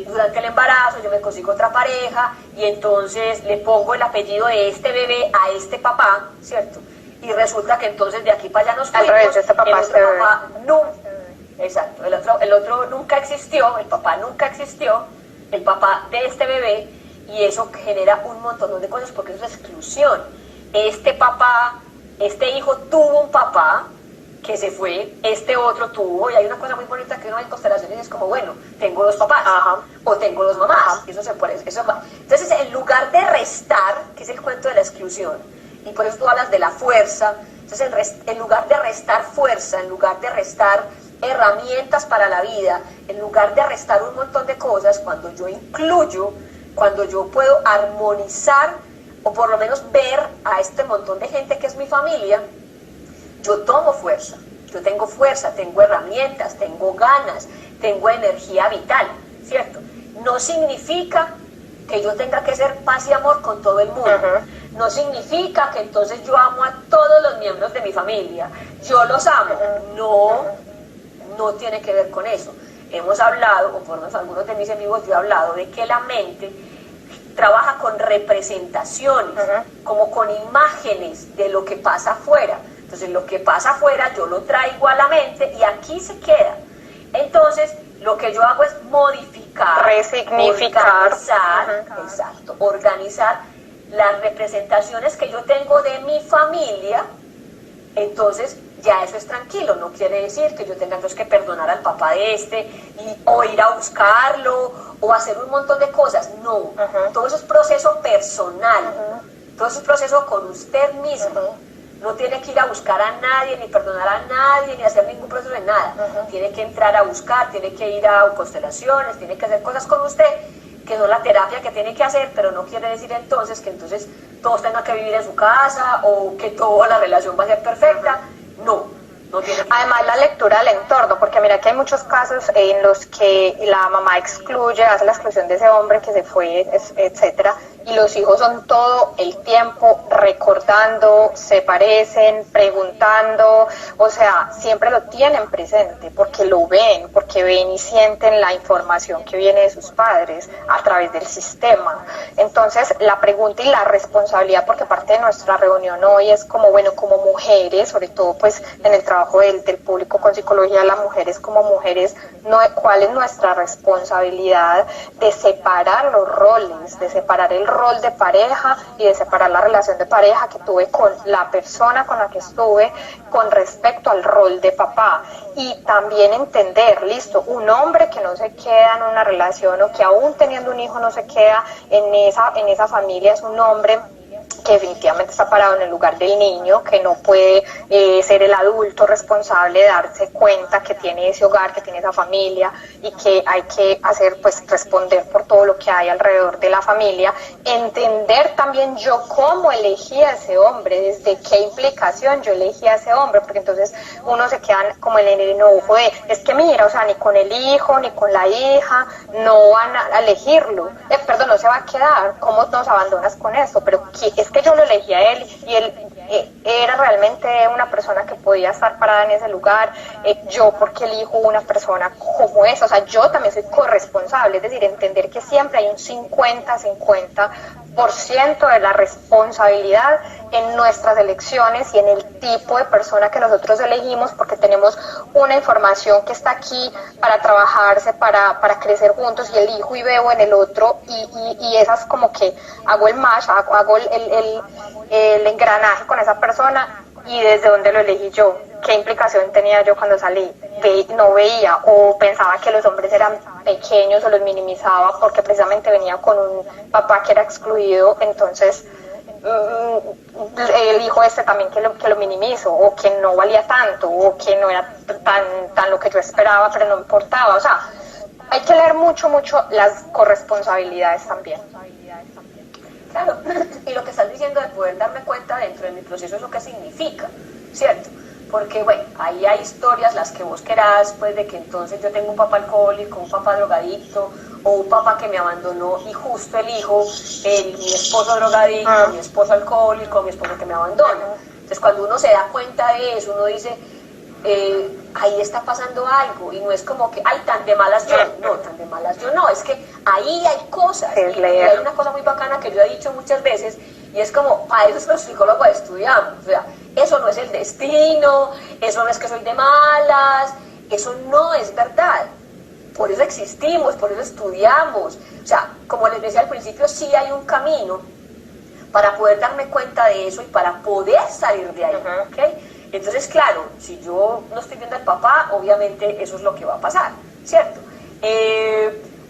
durante el embarazo, yo me consigo otra pareja y entonces le pongo el apellido de este bebé a este papá, ¿cierto? Y resulta que entonces de aquí para allá nos fuimos, al revés, este papá, exacto, el otro nunca existió, el papá nunca existió, el papá de este bebé, y eso genera un montón de cosas porque es exclusión. Este hijo tuvo un papá, que se fue, este otro tuvo, y hay una cosa muy bonita que uno ve en constelaciones, es como, bueno, tengo dos papás, o tengo dos mamás, eso se puede, eso va. Entonces, en lugar de restar, que es el cuento de la exclusión, y por eso tú hablas de la fuerza, entonces en lugar de restar fuerza, en lugar de restar herramientas para la vida, en lugar de restar un montón de cosas, cuando yo incluyo, cuando yo puedo armonizar, o por lo menos ver a este montón de gente que es mi familia, yo tomo fuerza, yo tengo fuerza, tengo herramientas, tengo ganas, tengo energía vital, ¿cierto? No significa que yo tenga que ser paz y amor con todo el mundo, no significa que entonces yo amo a todos los miembros de mi familia, yo los amo, no tiene que ver con eso. Hemos hablado, o por lo menos algunos de mis amigos, yo he hablado de que la mente trabaja con representaciones, como con imágenes de lo que pasa afuera. Entonces lo que pasa afuera yo lo traigo a la mente y aquí se queda. Entonces lo que yo hago es modificar, resignificar, organizar las representaciones que yo tengo de mi familia. Entonces ya eso es tranquilo, no quiere decir que yo tenga entonces que perdonar al papá de o ir a buscarlo o hacer un montón de cosas. No, todo eso es proceso personal, todo eso es proceso con usted mismo. No tiene que ir a buscar a nadie, ni perdonar a nadie, ni hacer ningún proceso de nada. Tiene que entrar a buscar, tiene que ir a constelaciones, tiene que hacer cosas con usted, que son la terapia que tiene que hacer, pero no quiere decir entonces que entonces todos tengan que vivir en su casa o que toda la relación va a ser perfecta. No tiene que... Además, la lectura del entorno, porque mira que hay muchos casos en los que la mamá excluye, hace la exclusión de ese hombre que se fue, etcétera, y los hijos son todo el tiempo recordando, se parecen, preguntando, o sea, siempre lo tienen presente, porque lo ven, porque ven y sienten la información que viene de sus padres a través del sistema. Entonces, la pregunta y la responsabilidad, porque parte de nuestra reunión hoy es como, bueno, como mujeres, sobre todo pues en el trabajo del público con psicología, las mujeres como mujeres, ¿cuál es nuestra responsabilidad de separar los roles, de separar el rol de pareja y de separar la relación de pareja que tuve con la persona con la que estuve con respecto al rol de papá? Y también entender, listo, un hombre que no se queda en una relación o que aún teniendo un hijo no se queda en esa familia, es un hombre que definitivamente está parado en el lugar del niño, que no puede ser el adulto responsable de darse cuenta que tiene ese hogar, que tiene esa familia y que hay que hacer, pues, responder por todo lo que hay alrededor de la familia. Entender también yo cómo elegí a ese hombre, desde qué implicación yo elegí a ese hombre, porque entonces uno se queda como en el enojo de, es que mira, o sea, ni con el hijo, ni con la hija, no van a elegirlo, perdón, no se va a quedar, ¿cómo nos abandonas con eso? Pero es que yo lo elegí a él y él era realmente una persona que podía estar parada en ese lugar, yo porque elijo una persona como esa, o sea, yo también soy corresponsable, es decir, entender que siempre hay un 50% de la responsabilidad en nuestras elecciones y en el tipo de persona que nosotros elegimos, porque tenemos una información que está aquí para trabajarse, para crecer juntos, y elijo y veo en el otro y esas como que hago el match, hago el engranaje con esa persona y desde dónde lo elegí yo, qué implicación tenía yo cuando salí, no veía o pensaba que los hombres eran pequeños o los minimizaba porque precisamente venía con un papá que era excluido, entonces elijo también que lo minimizo, o que no valía tanto, o que no era tan lo que yo esperaba, pero no importaba. O sea, hay que leer mucho las corresponsabilidades también. Claro, y lo que estás diciendo de poder darme cuenta dentro de mi proceso es lo que significa, ¿cierto? Porque, bueno, ahí hay historias, las que vos querás, pues de que entonces yo tengo un papá alcohólico, un papá drogadicto, o un papá que me abandonó y justo elijo mi esposo drogadicto, mi esposo alcohólico, mi esposo que me abandona. Entonces cuando uno se da cuenta de eso, uno dice, ahí está pasando algo, y no es como que, ay, tan de malas yo, no, tan de malas yo no, es que ahí hay cosas, y hay una cosa muy bacana que yo he dicho muchas veces, y es como, para eso los psicólogos estudiamos, o sea, eso no es el destino, eso no es que soy de malas, eso no es verdad. Por eso existimos, por eso estudiamos. O sea, como les decía al principio, sí hay un camino para poder darme cuenta de eso y para poder salir de ahí, ¿ok? Entonces, claro, si yo no estoy viendo al papá, obviamente eso es lo que va a pasar, ¿cierto?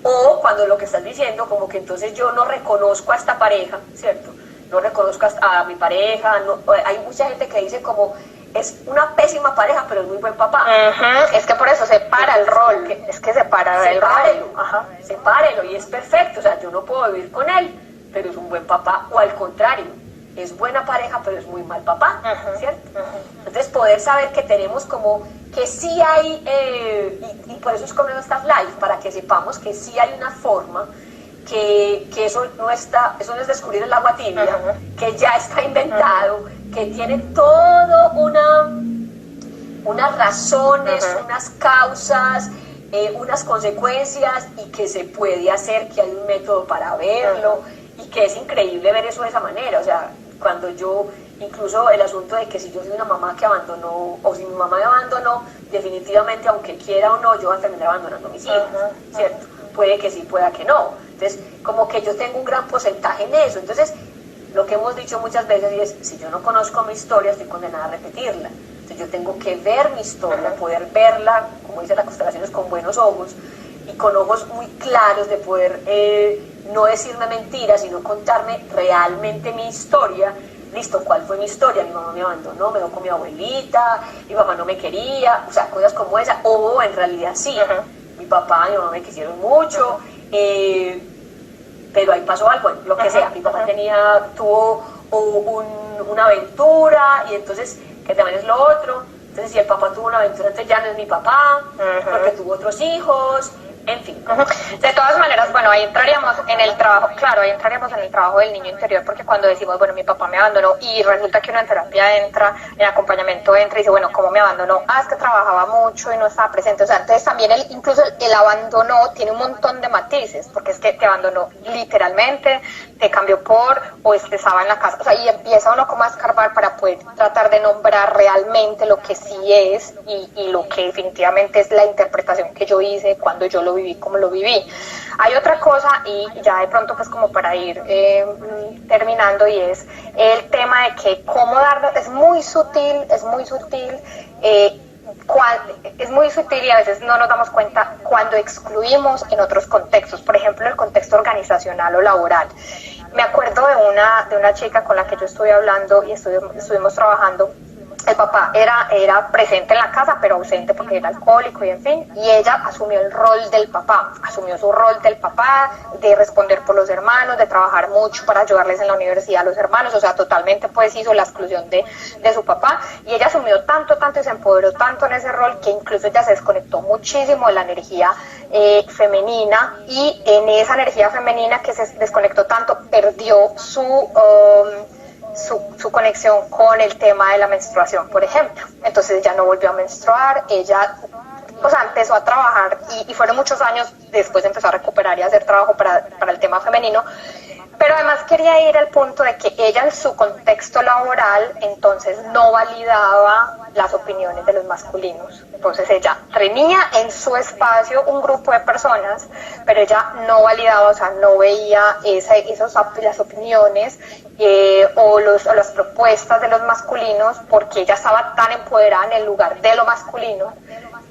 O cuando lo que estás diciendo, como que entonces yo no reconozco a esta pareja, ¿cierto? No reconozco a mi pareja, no, hay mucha gente que dice como, es una pésima pareja, pero es muy buen papá. Es que por eso separa el rol, es que separa el rol. Sepárelo, y es perfecto, o sea, yo no puedo vivir con él, pero es un buen papá, o al contrario, es buena pareja, pero es muy mal papá, ¿cierto? Entonces poder saber que tenemos como, que sí hay, y por eso es como estas live, para que sepamos que sí hay una forma, que eso no es descubrir el agua tibia, que ya está inventado, que tiene todo unas razones, unas causas, unas consecuencias, y que se puede hacer, que hay un método para verlo, y que es increíble ver eso de esa manera. O sea, cuando yo, incluso el asunto de que si yo soy una mamá que abandonó, o si mi mamá me abandonó, definitivamente, aunque quiera o no, yo voy a terminar abandonando a mis hijos, ¿cierto? Puede que sí, pueda que no. Entonces, como que yo tengo un gran porcentaje en eso. Entonces, lo que hemos dicho muchas veces es, si yo no conozco mi historia, estoy condenada a repetirla. Entonces, yo tengo que ver mi historia, poder verla, como dice las constelaciones, con buenos ojos, y con ojos muy claros de poder no decirme mentiras, sino contarme realmente mi historia. Listo, ¿cuál fue mi historia? Mi mamá me abandonó, me dejó con mi abuelita, mi papá no me quería, o sea, cosas como esa. O en realidad sí, mi papá y mi mamá me quisieron mucho, pero ahí pasó algo, lo que sea. Mi papá tuvo una aventura, y entonces, que también es lo otro. Entonces, si el papá tuvo una aventura, entonces ya no es mi papá, porque tuvo otros hijos, en fin. De todas maneras, bueno, ahí entraríamos en el trabajo, claro, ahí entraríamos en el trabajo del niño interior, porque cuando decimos, bueno, mi papá me abandonó, y resulta que uno en terapia entra, en acompañamiento entra y dice, bueno, ¿cómo me abandonó? Es que trabajaba mucho y no estaba presente. O sea, entonces también incluso el abandono tiene un montón de matices, porque es que te abandonó literalmente, te cambió o estaba en la casa, o sea, y empieza uno como a escarbar para poder tratar de nombrar realmente lo que sí es, y lo que definitivamente es la interpretación que yo hice cuando yo lo viví, como lo viví. Hay otra cosa, y ya de pronto pues como para ir terminando, y es el tema de que cómo dar, es muy sutil, es muy sutil y a veces no nos damos cuenta cuando excluimos en otros contextos, por ejemplo el contexto organizacional o laboral. Me acuerdo de una chica con la que yo estuve hablando y estuvimos trabajando. El papá era presente en la casa, pero ausente porque era alcohólico y en fin, y ella asumió el rol del papá, asumió su rol del papá, de responder por los hermanos, de trabajar mucho para ayudarles en la universidad a los hermanos, o sea, totalmente pues hizo la exclusión de su papá, y ella asumió tanto y se empoderó tanto en ese rol que incluso ella se desconectó muchísimo de la energía femenina, y en esa energía femenina que se desconectó tanto, perdió su conexión con el tema de la menstruación, por ejemplo. Entonces ella no volvió a menstruar, ella, o sea, empezó a trabajar, y fueron muchos años después empezó a recuperar y a hacer trabajo para el tema femenino, pero además quería ir al punto de que ella en su contexto laboral entonces no validaba las opiniones de los masculinos. Entonces ella tenía en su espacio un grupo de personas, pero ella no validaba, o sea, no veía las opiniones o las propuestas de los masculinos, porque ella estaba tan empoderada en el lugar de lo masculino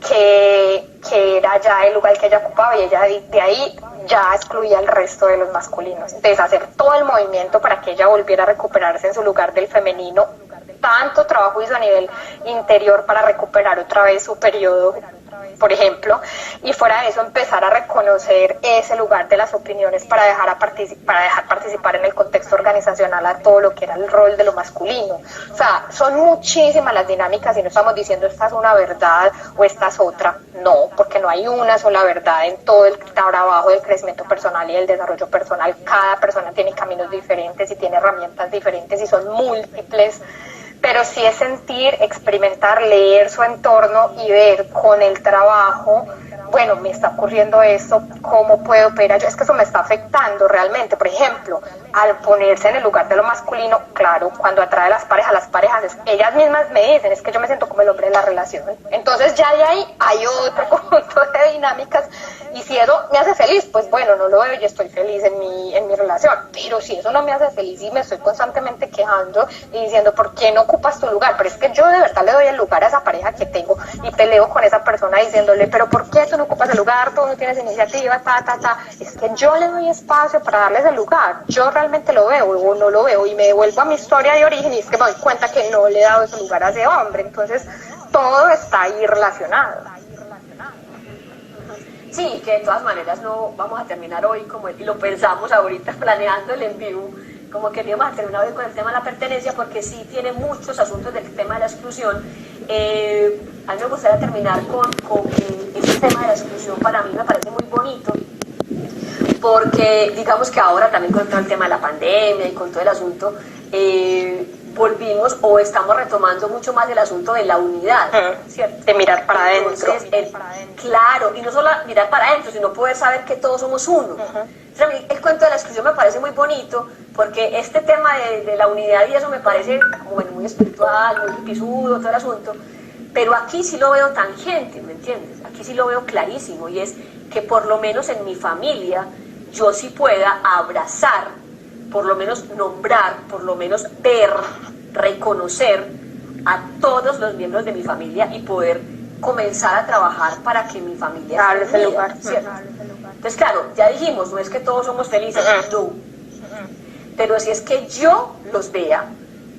que era ya el lugar que ella ocupaba, y ella de ahí ya excluía al resto de los masculinos. Entonces hacer todo el movimiento para que ella volviera a recuperarse en su lugar del femenino, tanto trabajo hizo a nivel interior para recuperar otra vez su periodo, por ejemplo, y fuera de eso empezar a reconocer ese lugar de las opiniones para dejar participar en el contexto organizacional a todo lo que era el rol de lo masculino. O sea, son muchísimas las dinámicas, y no estamos diciendo esta es una verdad o esta es otra, no, porque no hay una sola verdad en todo el trabajo del crecimiento personal y el desarrollo personal. Cada persona tiene caminos diferentes y tiene herramientas diferentes y son múltiples, pero sí es sentir, experimentar, leer su entorno y ver con el trabajo, bueno, me está ocurriendo esto, ¿cómo puedo operar yo? Es que eso me está afectando realmente. Por ejemplo, al ponerse en el lugar de lo masculino, claro, cuando atrae a las parejas es ellas mismas me dicen, es que yo me siento como el hombre de la relación. Entonces ya de ahí hay otro conjunto de dinámicas, y si eso me hace feliz, pues bueno, no lo veo y estoy feliz en mi relación. Pero si eso no me hace feliz y me estoy constantemente quejando y diciendo, ¿por qué no ocupas tu lugar? Pero es que yo de verdad le doy el lugar a esa pareja que tengo y peleo con esa persona diciéndole, pero ¿por qué tú no ocupas el lugar? Tú no tienes iniciativa, Es que yo le doy espacio para darles el lugar. Yo realmente lo veo o no lo veo, y me devuelvo a mi historia de origen y es que me doy cuenta que no le he dado ese lugar a ese hombre. Entonces todo está ahí relacionado. Sí, que de todas maneras no vamos a terminar hoy como y lo pensamos ahorita planeando el en vivo, como queríamos terminar hoy con el tema de la pertenencia, porque sí tiene muchos asuntos del tema de la exclusión. A mí me gustaría terminar con ese tema de la exclusión. Para mí me parece muy bonito, porque digamos que ahora también con todo el tema de la pandemia y con todo el asunto, volvimos o estamos retomando mucho más el asunto de la unidad, ¿cierto? De mirar para adentro. Entonces, claro, y no solo mirar para adentro, sino poder saber que todos somos uno. Entonces, a mí el cuento de la exclusión me parece muy bonito, porque este tema de la unidad y eso me parece bueno, muy espiritual, muy pisudo, todo el asunto, pero aquí sí lo veo tangente, ¿me entiendes? Aquí sí lo veo clarísimo, y es que por lo menos en mi familia yo sí pueda abrazar, por lo menos nombrar, por lo menos ver, reconocer a todos los miembros de mi familia y poder comenzar a trabajar para que mi familia esté unida, lugar, ¿cierto? Entonces, claro, ya dijimos, no es que todos somos felices, no, pero si es que yo los vea,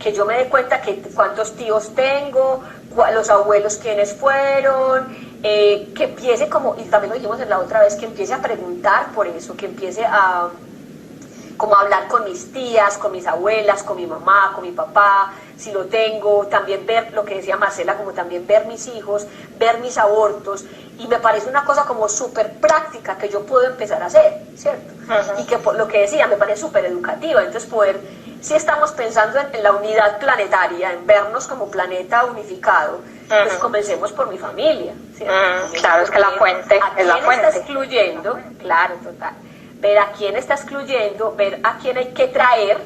que yo me dé cuenta que cuántos tíos tengo, los abuelos quiénes fueron, que empiece como, y también lo dijimos en la otra vez, que empiece a preguntar por eso, que empiece a como hablar con mis tías, con mis abuelas, con mi mamá, con mi papá, si lo tengo, también ver lo que decía Marcela, como también ver mis hijos, ver mis abortos, y me parece una cosa como súper práctica que yo puedo empezar a hacer, ¿cierto? Y que por lo que decía, me parece súper educativa. Entonces poder, si estamos pensando en la unidad planetaria, en vernos como planeta unificado, pues comencemos por mi familia, ¿cierto? Claro, es que la fuente es la fuente. Está excluyendo, claro, total. Ver a quién está excluyendo, ver a quién hay que traer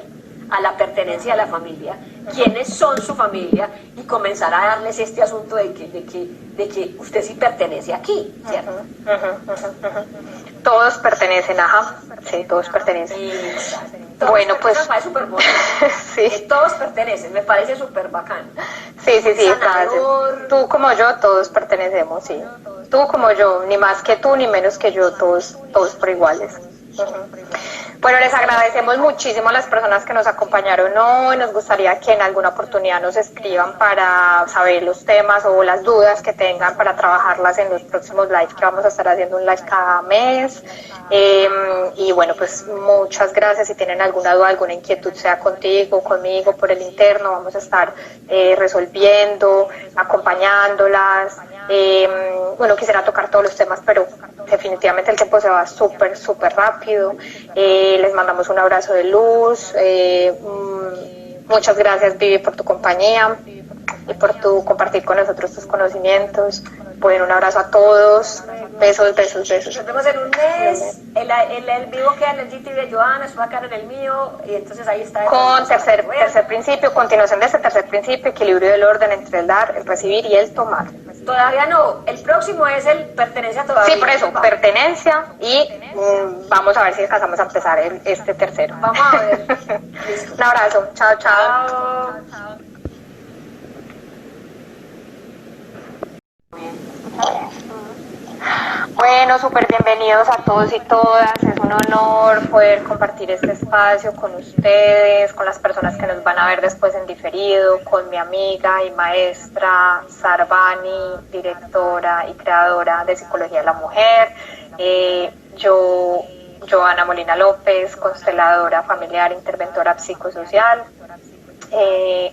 a la pertenencia a la familia, quiénes son su familia, y comenzar a darles este asunto de que usted sí pertenece aquí, ¿cierto? Todos pertenecen, sí, todos pertenecen. Todos bueno, pues me parece súper bonito. Sí. Todos pertenecen, me parece súper bacán. Sí, tú como yo, todos pertenecemos, sí. Tú como yo, ni más que tú, ni menos que yo, todos por iguales. Bueno, les agradecemos muchísimo a las personas que nos acompañaron hoy. Nos gustaría que en alguna oportunidad nos escriban para saber los temas o las dudas que tengan para trabajarlas en los próximos lives, que vamos a estar haciendo un live cada mes. Y bueno, pues muchas gracias. Si tienen alguna duda, alguna inquietud, sea contigo, conmigo, por el interno, vamos a estar resolviendo, acompañándolas. Bueno, quisiera tocar todos los temas, pero definitivamente el tiempo se va súper rápido. Les mandamos un abrazo de luz. Muchas gracias, Vivi, por tu compañía y por tu compartir con nosotros tus conocimientos. Bueno, un abrazo a todos. Besos. Nos vemos en un mes. El vivo queda en el GTV de Joana, eso va a quedar en el mío, y entonces ahí está. Con tercer principio, continuación de ese tercer principio, equilibrio del orden entre el dar, el recibir y el tomar. Todavía no, el próximo es el pertenencia todavía. Sí, por eso, pertenencia, y vamos a ver si alcanzamos a empezar este tercero. Vamos a ver. Listo. Un abrazo, chao. Bueno, súper bienvenidos a todos y todas. Es un honor poder compartir este espacio con ustedes, con las personas que nos van a ver después en diferido, con mi amiga y maestra Sarvani, directora y creadora de Psicología de la Mujer. Yo, Joana Molina López, consteladora familiar, interventora psicosocial,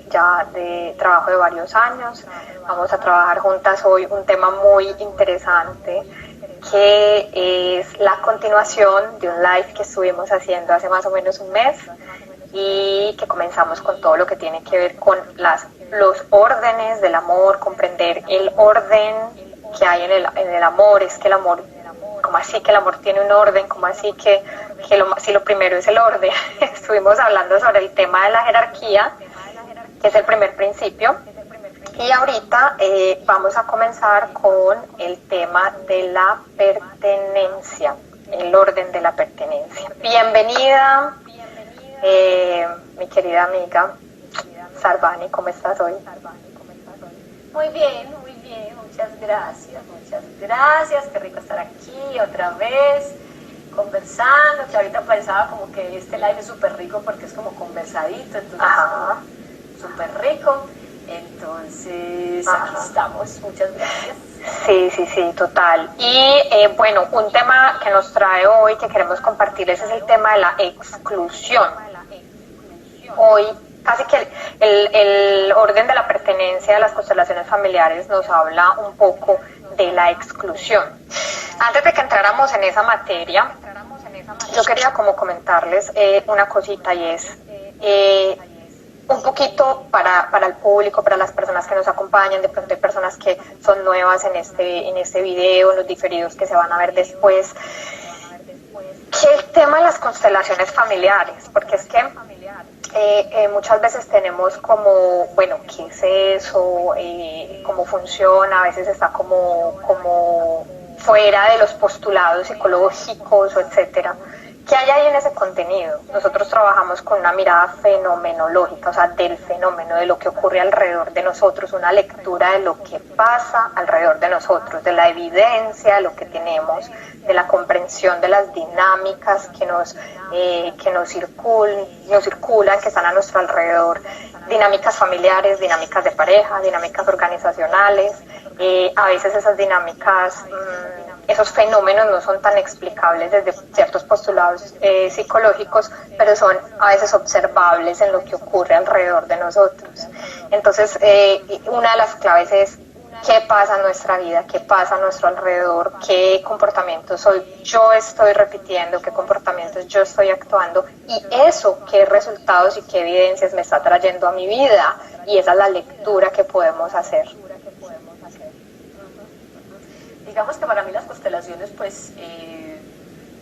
ya de trabajo de varios años. Vamos a trabajar juntas hoy un tema muy interesante, que es la continuación de un live que estuvimos haciendo hace más o menos un mes, y que comenzamos con todo lo que tiene que ver con los órdenes del amor, comprender el orden que hay en el amor. Es que el amor, ¿cómo así que el amor tiene un orden? ¿Cómo así si lo primero es el orden? Estuvimos hablando sobre el tema de la jerarquía, que es el primer principio. Y ahorita vamos a comenzar con el tema de la pertenencia, el orden de la pertenencia. Bienvenida, mi querida amiga Sarvani, ¿cómo estás hoy? Muy bien, muchas gracias, qué rico estar aquí otra vez, conversando, que ahorita pensaba como que este live es súper rico porque es como conversadito, entonces súper rico, entonces aquí estamos, muchas gracias. Sí, total. Y bueno, un tema que nos trae hoy, que queremos compartirles, es el tema de la exclusión. Hoy casi que el orden de la pertenencia de las constelaciones familiares nos habla un poco de la exclusión. Antes de que entráramos en esa materia, yo quería como comentarles una cosita, y es un poquito para el público, para las personas que nos acompañan. De pronto hay personas que son nuevas en este video, en los diferidos que se van a ver después, que el tema de las constelaciones familiares, porque es que muchas veces tenemos como, bueno, ¿qué es eso? ¿Cómo funciona? A veces está como fuera de los postulados psicológicos o etcétera. ¿Qué hay ahí en ese contenido? Nosotros trabajamos con una mirada fenomenológica, o sea, del fenómeno, de lo que ocurre alrededor de nosotros, una lectura de lo que pasa alrededor de nosotros, de la evidencia, de lo que tenemos, de la comprensión de las dinámicas que nos circulan, que están a nuestro alrededor, dinámicas familiares, dinámicas de pareja, dinámicas organizacionales. A veces esas dinámicas, esos fenómenos no son tan explicables desde ciertos postulados psicológicos, pero son a veces observables en lo que ocurre alrededor de nosotros. Entonces, una de las claves es qué pasa en nuestra vida, qué pasa a nuestro alrededor, qué comportamientos yo estoy repitiendo, qué comportamientos yo estoy actuando, y eso, qué resultados y qué evidencias me está trayendo a mi vida. Y esa es la lectura que podemos hacer. Digamos que para mí las constelaciones pues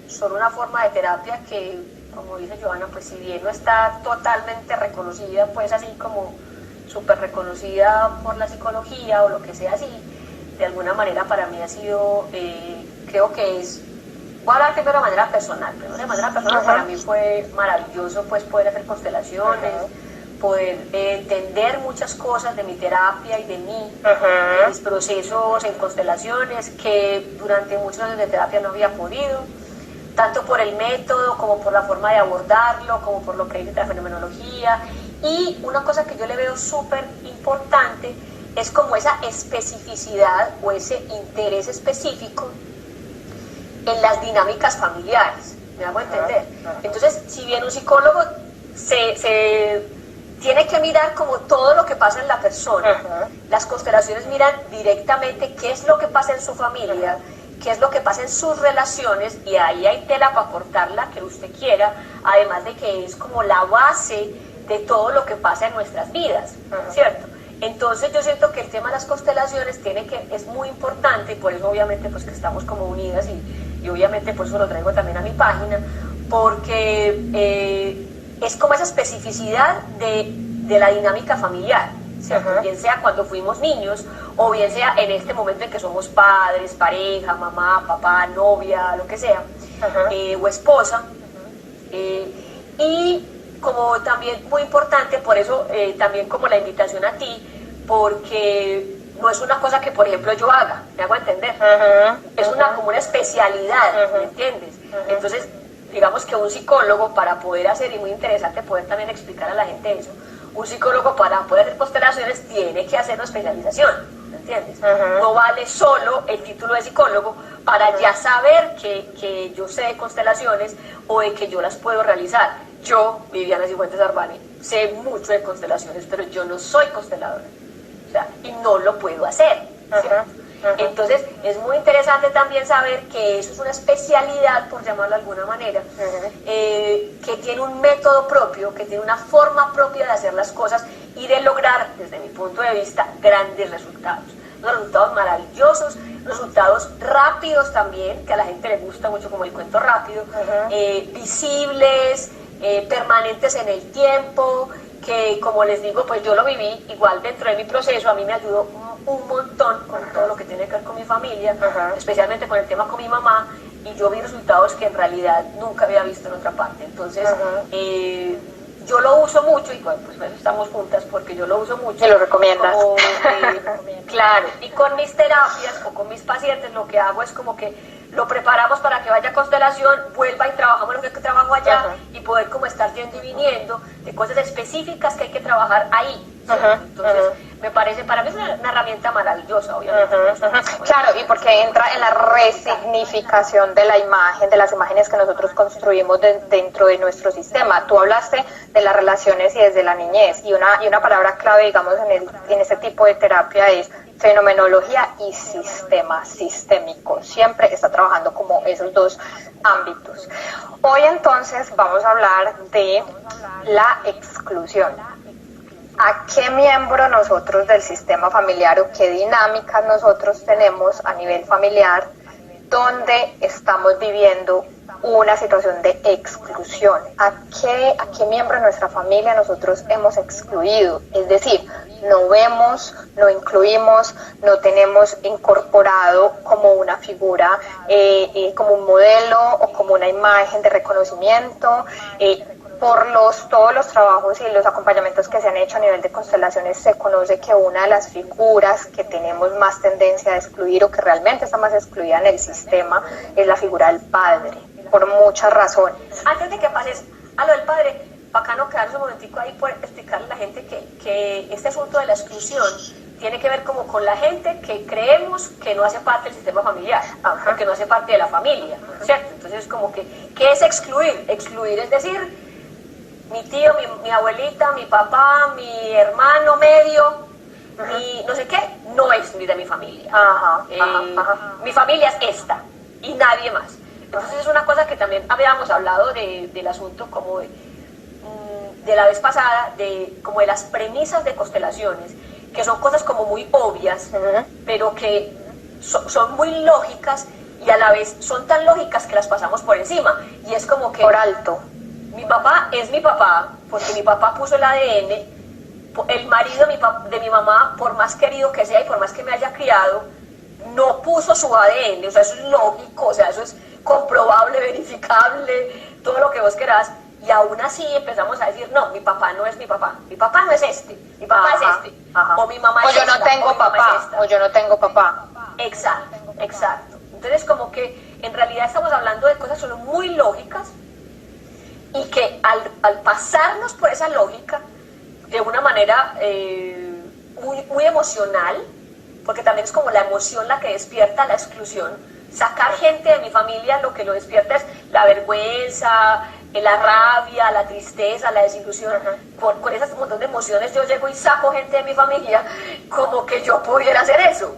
son una forma de terapia que, como dice Joana, pues si bien no está totalmente reconocida, pues así como súper reconocida por la psicología o lo que sea así, de alguna manera para mí ha sido, creo que es, voy a hablar primero de manera personal, para mí fue maravilloso pues poder hacer constelaciones, poder entender muchas cosas de mi terapia y de mí, de mis procesos en constelaciones que durante muchos años de terapia no había podido, tanto por el método como por la forma de abordarlo, como por lo que dice la fenomenología. Y una cosa que yo le veo súper importante es como esa especificidad o ese interés específico en las dinámicas familiares, ¿me hago entender? Entonces, si bien un psicólogo se tiene que mirar como todo lo que pasa en la persona, las constelaciones miran directamente qué es lo que pasa en su familia, qué es lo que pasa en sus relaciones, y ahí hay tela para cortarla que usted quiera, además de que es como la base de todo lo que pasa en nuestras vidas, ¿cierto? Entonces yo siento que el tema de las constelaciones es muy importante, y por eso obviamente pues que estamos como unidas, y obviamente por eso lo traigo también a mi página, porque es como esa especificidad de la dinámica familiar, ¿cierto? Bien sea cuando fuimos niños, o bien sea en este momento en que somos padres, pareja, mamá, papá, novia, lo que sea, o esposa, y como también muy importante, por eso también como la invitación a ti, porque no es una cosa que por ejemplo yo haga, ¿me hago entender? Es como una especialidad, ¿me entiendes? Entonces, digamos que un psicólogo, para poder hacer, y muy interesante poder también explicar a la gente eso, un psicólogo para poder hacer constelaciones tiene que hacer una especialización, ¿me entiendes? No vale solo el título de psicólogo para ya saber que yo sé de constelaciones o de que yo las puedo realizar. Yo, Viviana Cifuentes Sarvani, sé mucho de constelaciones, pero yo no soy consteladora, o sea, y no lo puedo hacer, ¿cierto? Entonces es muy interesante también saber que eso es una especialidad, por llamarlo de alguna manera, que tiene un método propio, que tiene una forma propia de hacer las cosas y de lograr, desde mi punto de vista, grandes resultados. Unos resultados maravillosos, resultados rápidos también, que a la gente le gusta mucho como el cuento rápido, visibles, permanentes en el tiempo, que como les digo, pues yo lo viví igual dentro de mi proceso, a mí me ayudó un montón con todo lo que tiene que ver con mi familia, especialmente con el tema con mi mamá, y yo vi resultados que en realidad nunca había visto en otra parte. Entonces, yo lo uso mucho, y bueno, pues por eso estamos juntas, porque yo lo uso mucho. ¿Y lo recomiendas? Como, claro, y con mis terapias o con mis pacientes lo que hago es como que lo preparamos para que vaya a constelación, vuelva y trabajamos lo que trabajo allá, y poder como estar yendo y viniendo de cosas específicas que hay que trabajar ahí. Entonces, me parece, para mí es una herramienta maravillosa, obviamente. Claro, y porque entra en la resignificación de la imagen, de las imágenes que nosotros construimos dentro de nuestro sistema. Tú hablaste de las relaciones y desde la niñez, y una palabra clave, digamos, en este tipo de terapia es fenomenología y sistema sistémico. Siempre está trabajando como esos dos ámbitos. Hoy entonces vamos a hablar de la exclusión. ¿A qué miembro nosotros del sistema familiar o qué dinámicas nosotros tenemos a nivel familiar donde estamos viviendo una situación de exclusión? ¿A qué miembro de nuestra familia nosotros hemos excluido? Es decir, no vemos, no incluimos, no tenemos incorporado como una figura, como un modelo o como una imagen de reconocimiento. Por todos los trabajos y los acompañamientos que se han hecho a nivel de constelaciones, se conoce que una de las figuras que tenemos más tendencia a excluir o que realmente está más excluida en el sistema es la figura del padre, por muchas razones. Antes de que pases a lo del padre, bacano quedarnos un momentico ahí por explicarle a la gente que este asunto de la exclusión tiene que ver como con la gente que creemos que no hace parte del sistema familiar, que no hace parte de la familia, ¿cierto? Entonces como que, ¿qué es excluir? Excluir es decir, mi tío, mi abuelita, mi papá, mi hermano medio, mi no sé qué, no es ni de mi familia. Mi familia es esta y nadie más. Entonces es una cosa que también habíamos hablado del asunto como de la vez pasada, como de las premisas de constelaciones, que son cosas como muy obvias, pero que son muy lógicas y a la vez son tan lógicas que las pasamos por encima. Y es como que... Por alto. Mi papá es mi papá, porque mi papá puso el ADN, el marido de mi mamá, por más querido que sea y por más que me haya criado, no puso su ADN, o sea, eso es lógico, o sea, eso es comprobable, verificable, todo lo que vos querás, y aún así empezamos a decir, no, mi papá no es mi papá no es este, mi papá es este, o mi mamá es esta, o yo no tengo papá, o yo no tengo papá. Exacto. Entonces como que en realidad estamos hablando de cosas solo muy lógicas, y que al pasarnos por esa lógica de una manera muy emocional, porque también es como la emoción la que despierta la exclusión, sacar gente de mi familia lo que lo despierta es la vergüenza, la rabia, la tristeza, la desilusión. Con esas montón de emociones yo llego y saco gente de mi familia como que yo pudiera hacer eso,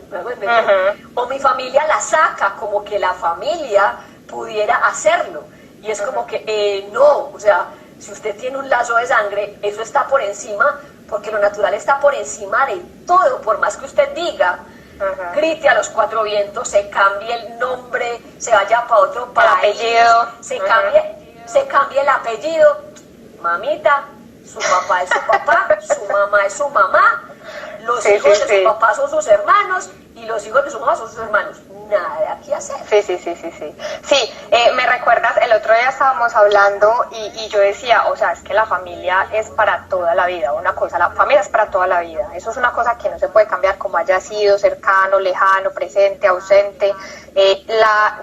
o mi familia la saca como que la familia pudiera hacerlo. Y es como que, no, o sea, si usted tiene un lazo de sangre, eso está por encima, porque lo natural está por encima de todo, por más que usted diga, grite a los cuatro vientos, se cambie el nombre, se vaya para otro país, apellido. se cambie el apellido, mamita, su papá es su papá, su mamá es su mamá, los hijos de su papá son sus hermanos, y los hijos de su mamá son sus hermanos. Nada que hacer. Sí, me recuerdas, el otro día estábamos hablando y yo decía, o sea, es que la familia es para toda la vida, una cosa, la familia es para toda la vida, eso es una cosa que no se puede cambiar como haya sido, cercano, lejano, presente, ausente,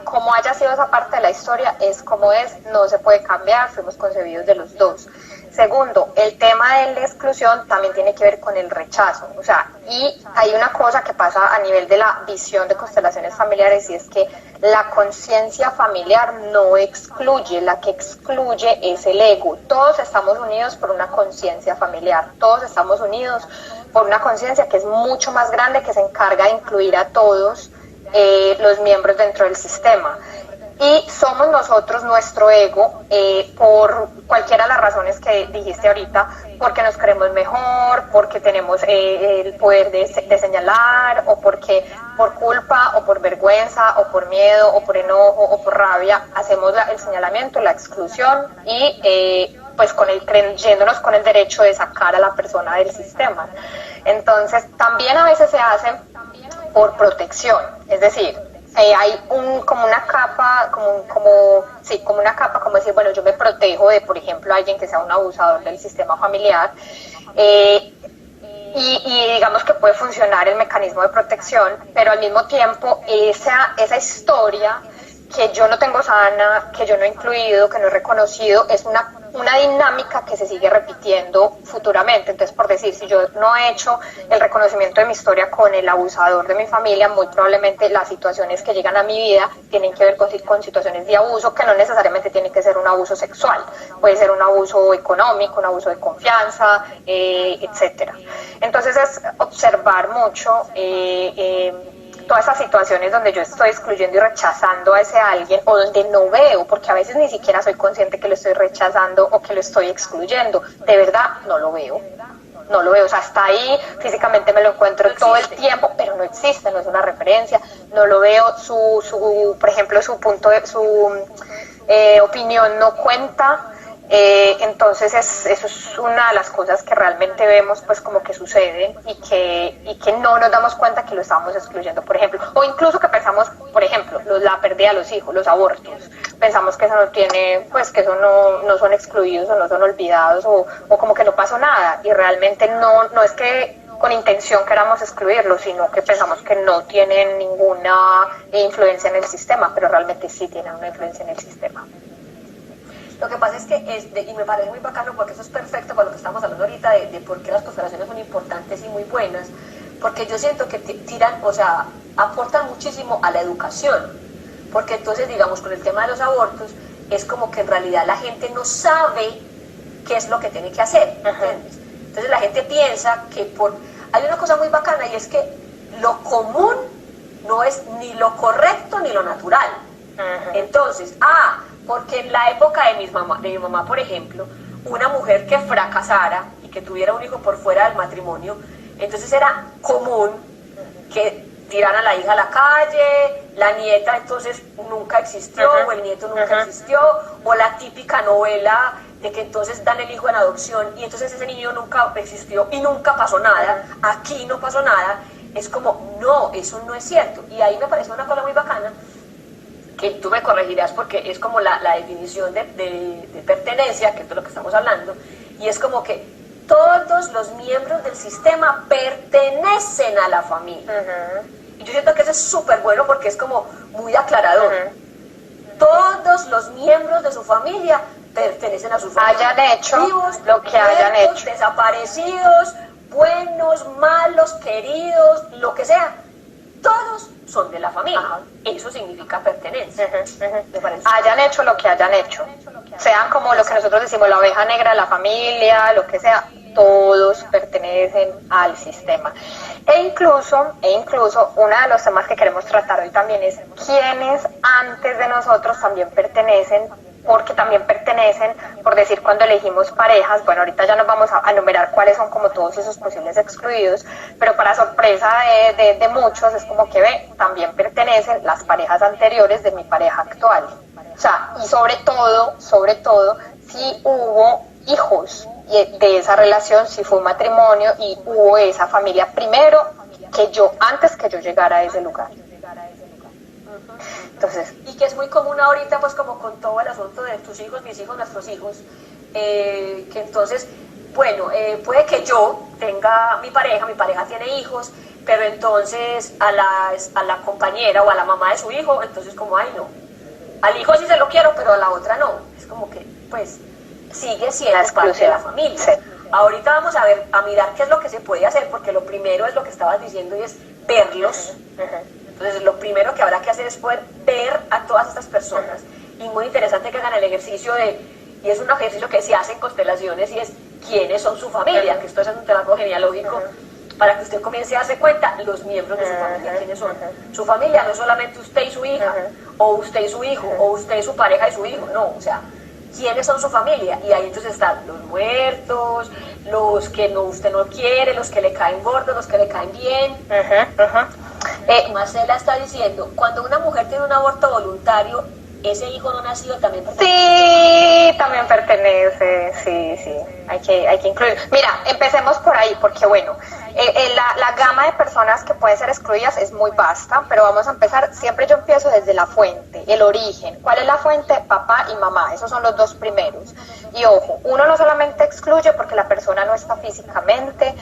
como haya sido esa parte de la historia es como es, no se puede cambiar, fuimos concebidos de los dos. Segundo, el tema de la exclusión también tiene que ver con el rechazo, o sea, y hay una cosa que pasa a nivel de la visión de constelaciones familiares y es que la conciencia familiar no excluye, la que excluye es el ego. Todos estamos unidos por una conciencia familiar, todos estamos unidos por una conciencia que es mucho más grande, que se encarga de incluir a todos los miembros dentro del sistema. Y somos nosotros, nuestro ego, por cualquiera de las razones que dijiste ahorita, porque nos creemos mejor, porque tenemos el poder de señalar, o porque por culpa, o por vergüenza, o por miedo, o por enojo, o por rabia, hacemos el señalamiento, la exclusión, y pues creyéndonos con el derecho de sacar a la persona del sistema. Entonces también a veces se hace por protección, es decir, hay como una capa, como decir, bueno, yo me protejo de, por ejemplo, alguien que sea un abusador del sistema familiar, y digamos que puede funcionar el mecanismo de protección, pero al mismo tiempo esa historia que yo no tengo sana, que yo no he incluido, que no he reconocido, es una dinámica que se sigue repitiendo futuramente. Entonces, por decir, si yo no he hecho el reconocimiento de mi historia con el abusador de mi familia, muy probablemente las situaciones que llegan a mi vida tienen que ver con situaciones de abuso, que no necesariamente tiene que ser un abuso sexual, puede ser un abuso económico, un abuso de confianza, etcétera. Entonces es observar mucho todas esas situaciones donde yo estoy excluyendo y rechazando a ese alguien, o donde no veo, porque a veces ni siquiera soy consciente que lo estoy rechazando o que lo estoy excluyendo. De verdad, no lo veo, o sea, está ahí, físicamente me lo encuentro todo el tiempo, pero no existe, no es una referencia, no lo veo, por ejemplo, su opinión no cuenta. Entonces eso es una de las cosas que realmente vemos pues como que suceden y que no nos damos cuenta que lo estamos excluyendo, por ejemplo, o incluso que pensamos, por ejemplo, la pérdida de los hijos, los abortos, pensamos que eso no tiene, pues que eso no son excluidos o no son olvidados o como que no pasó nada, y realmente no es que con intención queramos excluirlos, sino que pensamos que no tienen ninguna influencia en el sistema, pero realmente sí tienen una influencia en el sistema. Lo que pasa es que, y me parece muy bacano porque eso es perfecto para lo que estamos hablando ahorita de por qué las constelaciones son importantes y muy buenas, porque yo siento que aportan muchísimo a la educación, porque entonces, digamos, con el tema de los abortos, es como que en realidad la gente no sabe qué es lo que tiene que hacer, ¿entiendes? Entonces la gente piensa que hay una cosa muy bacana, y es que lo común no es ni lo correcto ni lo natural. Entonces, porque en la época de mi mamá, por ejemplo, una mujer que fracasara y que tuviera un hijo por fuera del matrimonio, entonces era común que tiraran a la hija a la calle, la nieta entonces nunca existió, o el nieto nunca existió, o la típica novela de que entonces dan el hijo en adopción y entonces ese niño nunca existió y nunca pasó nada, aquí no pasó nada. Es como, no, eso no es cierto. Y ahí me parece una cosa muy bacana, que tú me corregirás porque es como la definición de pertenencia, que es de lo que estamos hablando, y es como que todos los miembros del sistema pertenecen a la familia. Y yo siento que eso es súper bueno porque es como muy aclarador. Todos los miembros de su familia pertenecen a su familia. Hayan hecho vivos, lo que hayan hecho. Desaparecidos, buenos, malos, queridos, lo que sea. Todos son de la familia. Eso significa pertenencia. ¿Me parece? Hayan hecho lo que hayan hecho. Sean como lo que nosotros decimos, la oveja negra de la familia, lo que sea, todos pertenecen al sistema. E incluso uno de los temas que queremos tratar hoy también es quiénes antes de nosotros también pertenecen, porque también pertenecen, por decir, cuando elegimos parejas, bueno, ahorita ya nos vamos a enumerar cuáles son como todos esos posibles excluidos, pero para sorpresa de muchos es como que también pertenecen las parejas anteriores de mi pareja actual. O sea, y sobre todo, si hubo hijos y de esa relación, si fue un matrimonio y hubo esa familia primero antes que yo llegara a ese lugar. Entonces, y que es muy común ahorita, pues como con todo el asunto de tus hijos, mis hijos, nuestros hijos, que entonces, bueno, puede que yo tenga mi pareja tiene hijos, pero entonces a la compañera o a la mamá de su hijo, entonces como, ay no, al hijo sí se lo quiero, pero a la otra no. Es como que, pues, sigue siendo parte de la familia. Sí. Ahorita vamos a mirar qué es lo que se puede hacer, porque lo primero es lo que estabas diciendo y es verlos. Entonces lo primero que habrá que hacer es poder ver a todas estas personas. Y muy interesante que hagan el ejercicio y es un ejercicio que se hace en constelaciones, y es quiénes son su familia, que esto es un trabajo genealógico, para que usted comience a darse cuenta los miembros de su familia, quiénes son. Su familia no es solamente usted y su hija, o usted y su hijo, o usted y su pareja y su hijo, no, o sea, quiénes son su familia. Y ahí entonces están los muertos, los que usted no quiere, los que le caen gordos, los que le caen bien. Marcela está diciendo, cuando una mujer tiene un aborto voluntario, ese hijo no nacido también pertenece. Sí, también pertenece, sí, hay que incluir. Mira, empecemos por ahí, porque bueno, la gama de personas que pueden ser excluidas es muy vasta, pero vamos a empezar, siempre yo empiezo desde la fuente, el origen. ¿Cuál es la fuente? Papá y mamá, esos son los dos primeros. Y ojo, uno no solamente excluye porque la persona no está físicamente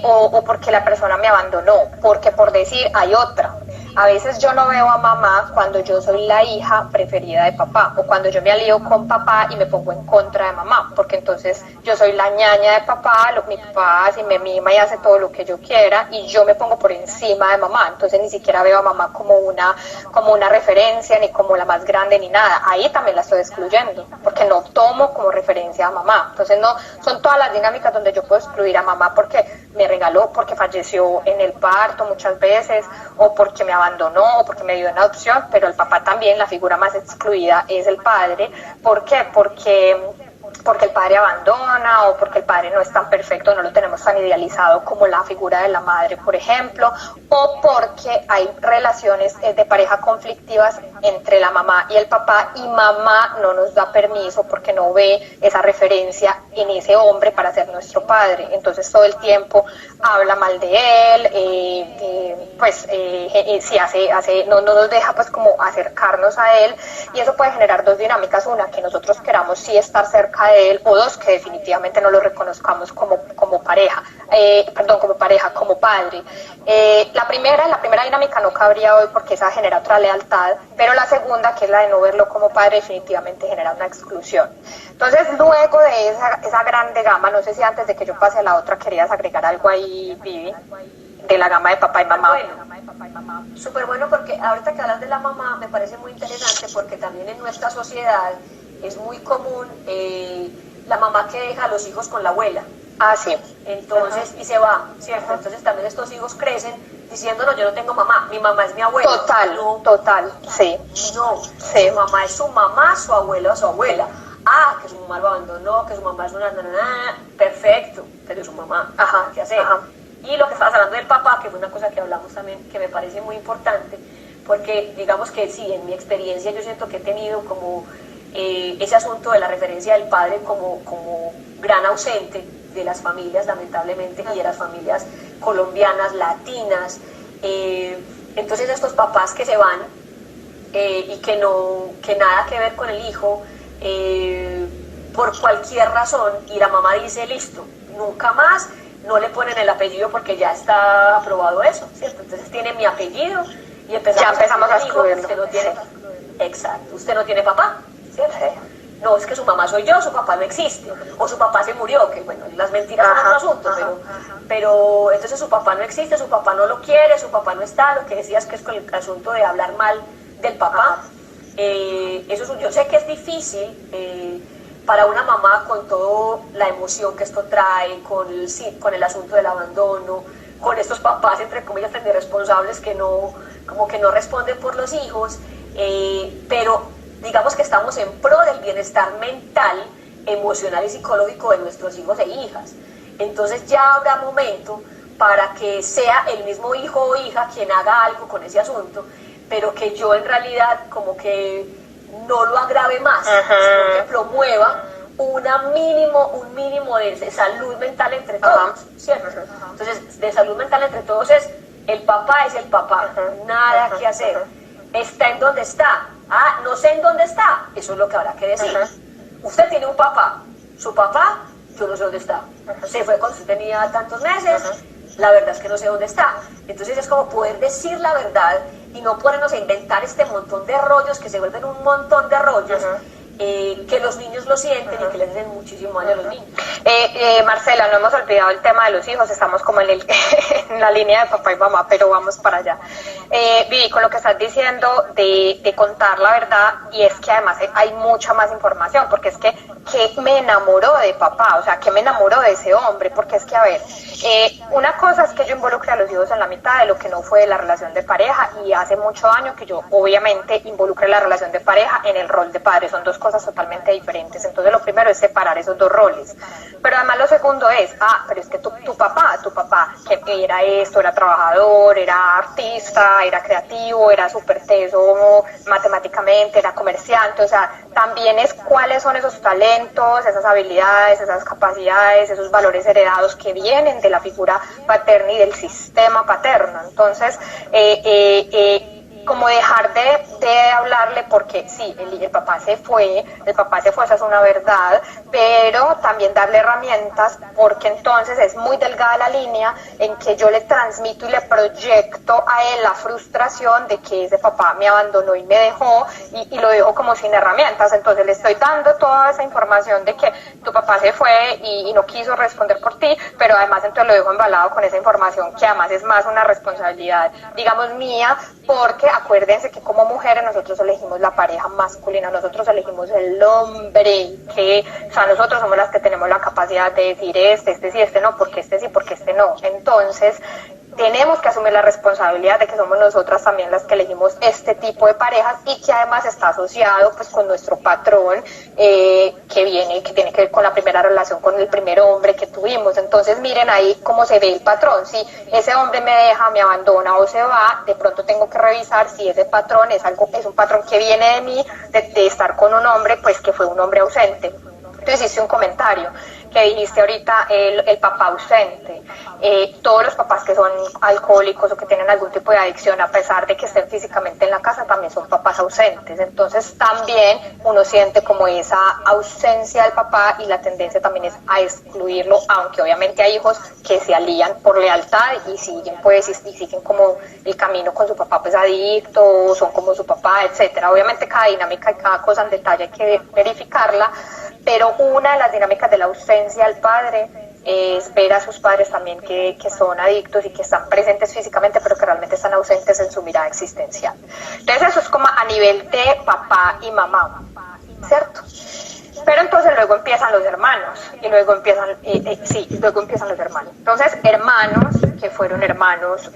o porque la persona me abandonó, porque por decir hay otra. A veces yo no veo a mamá cuando yo soy la hija preferida de papá o cuando yo me alío con papá y me pongo en contra de mamá, porque entonces yo soy la ñaña de papá, mi papá si me mima y hace todo lo que yo quiera y yo me pongo por encima de mamá, entonces ni siquiera veo a mamá como una referencia ni como la más grande ni nada. Ahí también la estoy excluyendo porque no tomo como referencia a mamá. Entonces no son todas las dinámicas donde yo puedo excluir a mamá porque me regaló, porque falleció en el parto muchas veces o porque me abandonó o porque me dio una adopción, pero el papá también, la figura más excluida es el padre. ¿Por qué? Porque el padre abandona o porque el padre no es tan perfecto, no lo tenemos tan idealizado como la figura de la madre, por ejemplo, o porque hay relaciones de pareja conflictivas entre la mamá y el papá y mamá no nos da permiso porque no ve esa referencia en ese hombre para ser nuestro padre, entonces todo el tiempo habla mal de él, no nos deja pues como acercarnos a él y eso puede generar dos dinámicas, una que nosotros queramos sí estar cerca de él o dos que definitivamente no lo reconozcamos como pareja, como padre. La primera dinámica no cabría hoy porque esa genera otra lealtad, pero la segunda, que es la de no verlo como padre, definitivamente genera una exclusión. Entonces, luego de esa grande gama, no sé si antes de que yo pase a la otra querías agregar algo ahí, Vivi, de la gama de papá y mamá. Súper bueno porque ahorita que hablas de la mamá me parece muy interesante porque también en nuestra sociedad es muy común la mamá que deja a los hijos con la abuela. Ah, sí. Entonces, y se va, ¿cierto? Entonces también estos hijos crecen diciéndonos, yo no tengo mamá, mi mamá es mi abuela. Total, sí. No, sí. Su mamá es su mamá, su abuela es su abuela. Ah, que su mamá lo abandonó, que su mamá es una perfecto, pero es su mamá. Ajá, ¿qué hacer? Ajá. Y lo que estabas hablando del papá, que fue una cosa que hablamos también, que me parece muy importante, porque digamos que sí, en mi experiencia yo siento que he tenido como ese asunto de la referencia del padre como gran ausente de las familias, lamentablemente, y de las familias colombianas, latinas. Entonces estos papás que se van y que nada que ver con el hijo, por cualquier razón, y la mamá dice, listo, nunca más, no le ponen el apellido porque ya está aprobado eso, ¿cierto? Entonces tiene mi apellido y empezamos a excluirlo. Usted no tiene, exacto, usted no tiene papá, ¿cierto? No, es que su mamá soy yo, su papá no existe, o su papá se murió, que bueno, las mentiras son otro asunto, pero entonces su papá no existe, su papá no lo quiere, su papá no está, lo que decías que es con el asunto de hablar mal del papá, yo sé que es difícil para una mamá con toda la emoción que esto trae, con el asunto del abandono, con estos papás, entre comillas, tan irresponsables que no responden por los hijos, pero digamos que estamos en pro del bienestar mental, emocional y psicológico de nuestros hijos e hijas. Entonces ya habrá momento para que sea el mismo hijo o hija quien haga algo con ese asunto, pero que yo en realidad como que no lo agrave más, sino que promueva un mínimo de salud mental entre todos, ¿cierto? Entonces, de salud mental entre todos es, el papá es el papá, nada que hacer. Está en donde está. Ah, no sé en dónde está. Eso es lo que habrá que decir. Usted tiene un papá. Su papá, yo no sé dónde está. Se fue cuando usted tenía tantos meses. La verdad es que no sé dónde está. Entonces es como poder decir la verdad y no ponernos a inventar este montón de rollos que se vuelven un montón de rollos. Que los niños lo sienten y que les den muchísimo daño a los niños. Marcela, no hemos olvidado el tema de los hijos, estamos como en la línea de papá y mamá, pero vamos para allá. Vivi, con lo que estás diciendo de contar la verdad, y es que además hay mucha más información, porque es que me enamoró de papá, o sea, que me enamoró de ese hombre, porque es que, a ver, una cosa es que yo involucre a los hijos en la mitad de lo que no fue la relación de pareja, y hace mucho año que yo obviamente involucré la relación de pareja en el rol de padre, son dos cosas cosas totalmente diferentes. Entonces lo primero es separar esos dos roles. Pero además lo segundo es, pero es que tu papá, que era esto, era trabajador, era artista, era creativo, era súper teso matemáticamente, era comerciante, o sea, también es cuáles son esos talentos, esas habilidades, esas capacidades, esos valores heredados que vienen de la figura paterna y del sistema paterno. Entonces, como dejar de hablarle, porque sí, el papá se fue, esa es una verdad, pero también darle herramientas, porque entonces es muy delgada la línea en que yo le transmito y le proyecto a él la frustración de que ese papá me abandonó y me dejó, y lo dejo como sin herramientas. Entonces le estoy dando toda esa información de que tu papá se fue y no quiso responder por ti, pero además entonces lo dejo embalado con esa información que además es más una responsabilidad, digamos, mía, porque acuérdense que como mujeres nosotros elegimos la pareja masculina, nosotros elegimos el hombre, o sea, nosotros somos las que tenemos la capacidad de decir este sí, este no, porque este sí, porque este no. Entonces, tenemos que asumir la responsabilidad de que somos nosotras también las que elegimos este tipo de parejas, y que además está asociado pues con nuestro patrón, que tiene que ver con la primera relación con el primer hombre que tuvimos. Entonces miren ahí cómo se ve el patrón. Si ese hombre me deja, me abandona o se va, de pronto tengo que revisar si ese patrón es un patrón que viene de mí, de estar con un hombre pues que fue un hombre ausente. Tú hiciste un comentario que dijiste ahorita, el papá ausente. Todos los papás que son alcohólicos o que tienen algún tipo de adicción, a pesar de que estén físicamente en la casa, también son papás ausentes. Entonces también uno siente como esa ausencia del papá, y la tendencia también es a excluirlo, aunque obviamente hay hijos que se alían por lealtad y siguen como el camino con su papá pues adicto, son como su papá, etcétera. Obviamente cada dinámica y cada cosa en detalle hay que verificarla, pero una de las dinámicas de la ausencia del padre es ver a sus padres también que son adictos y que están presentes físicamente, pero que realmente están ausentes en su mirada existencial. Entonces eso es como a nivel de papá y mamá, ¿cierto? Pero entonces luego empiezan los hermanos, y luego empiezan los hermanos. Entonces, hermanos que fueron hermanos,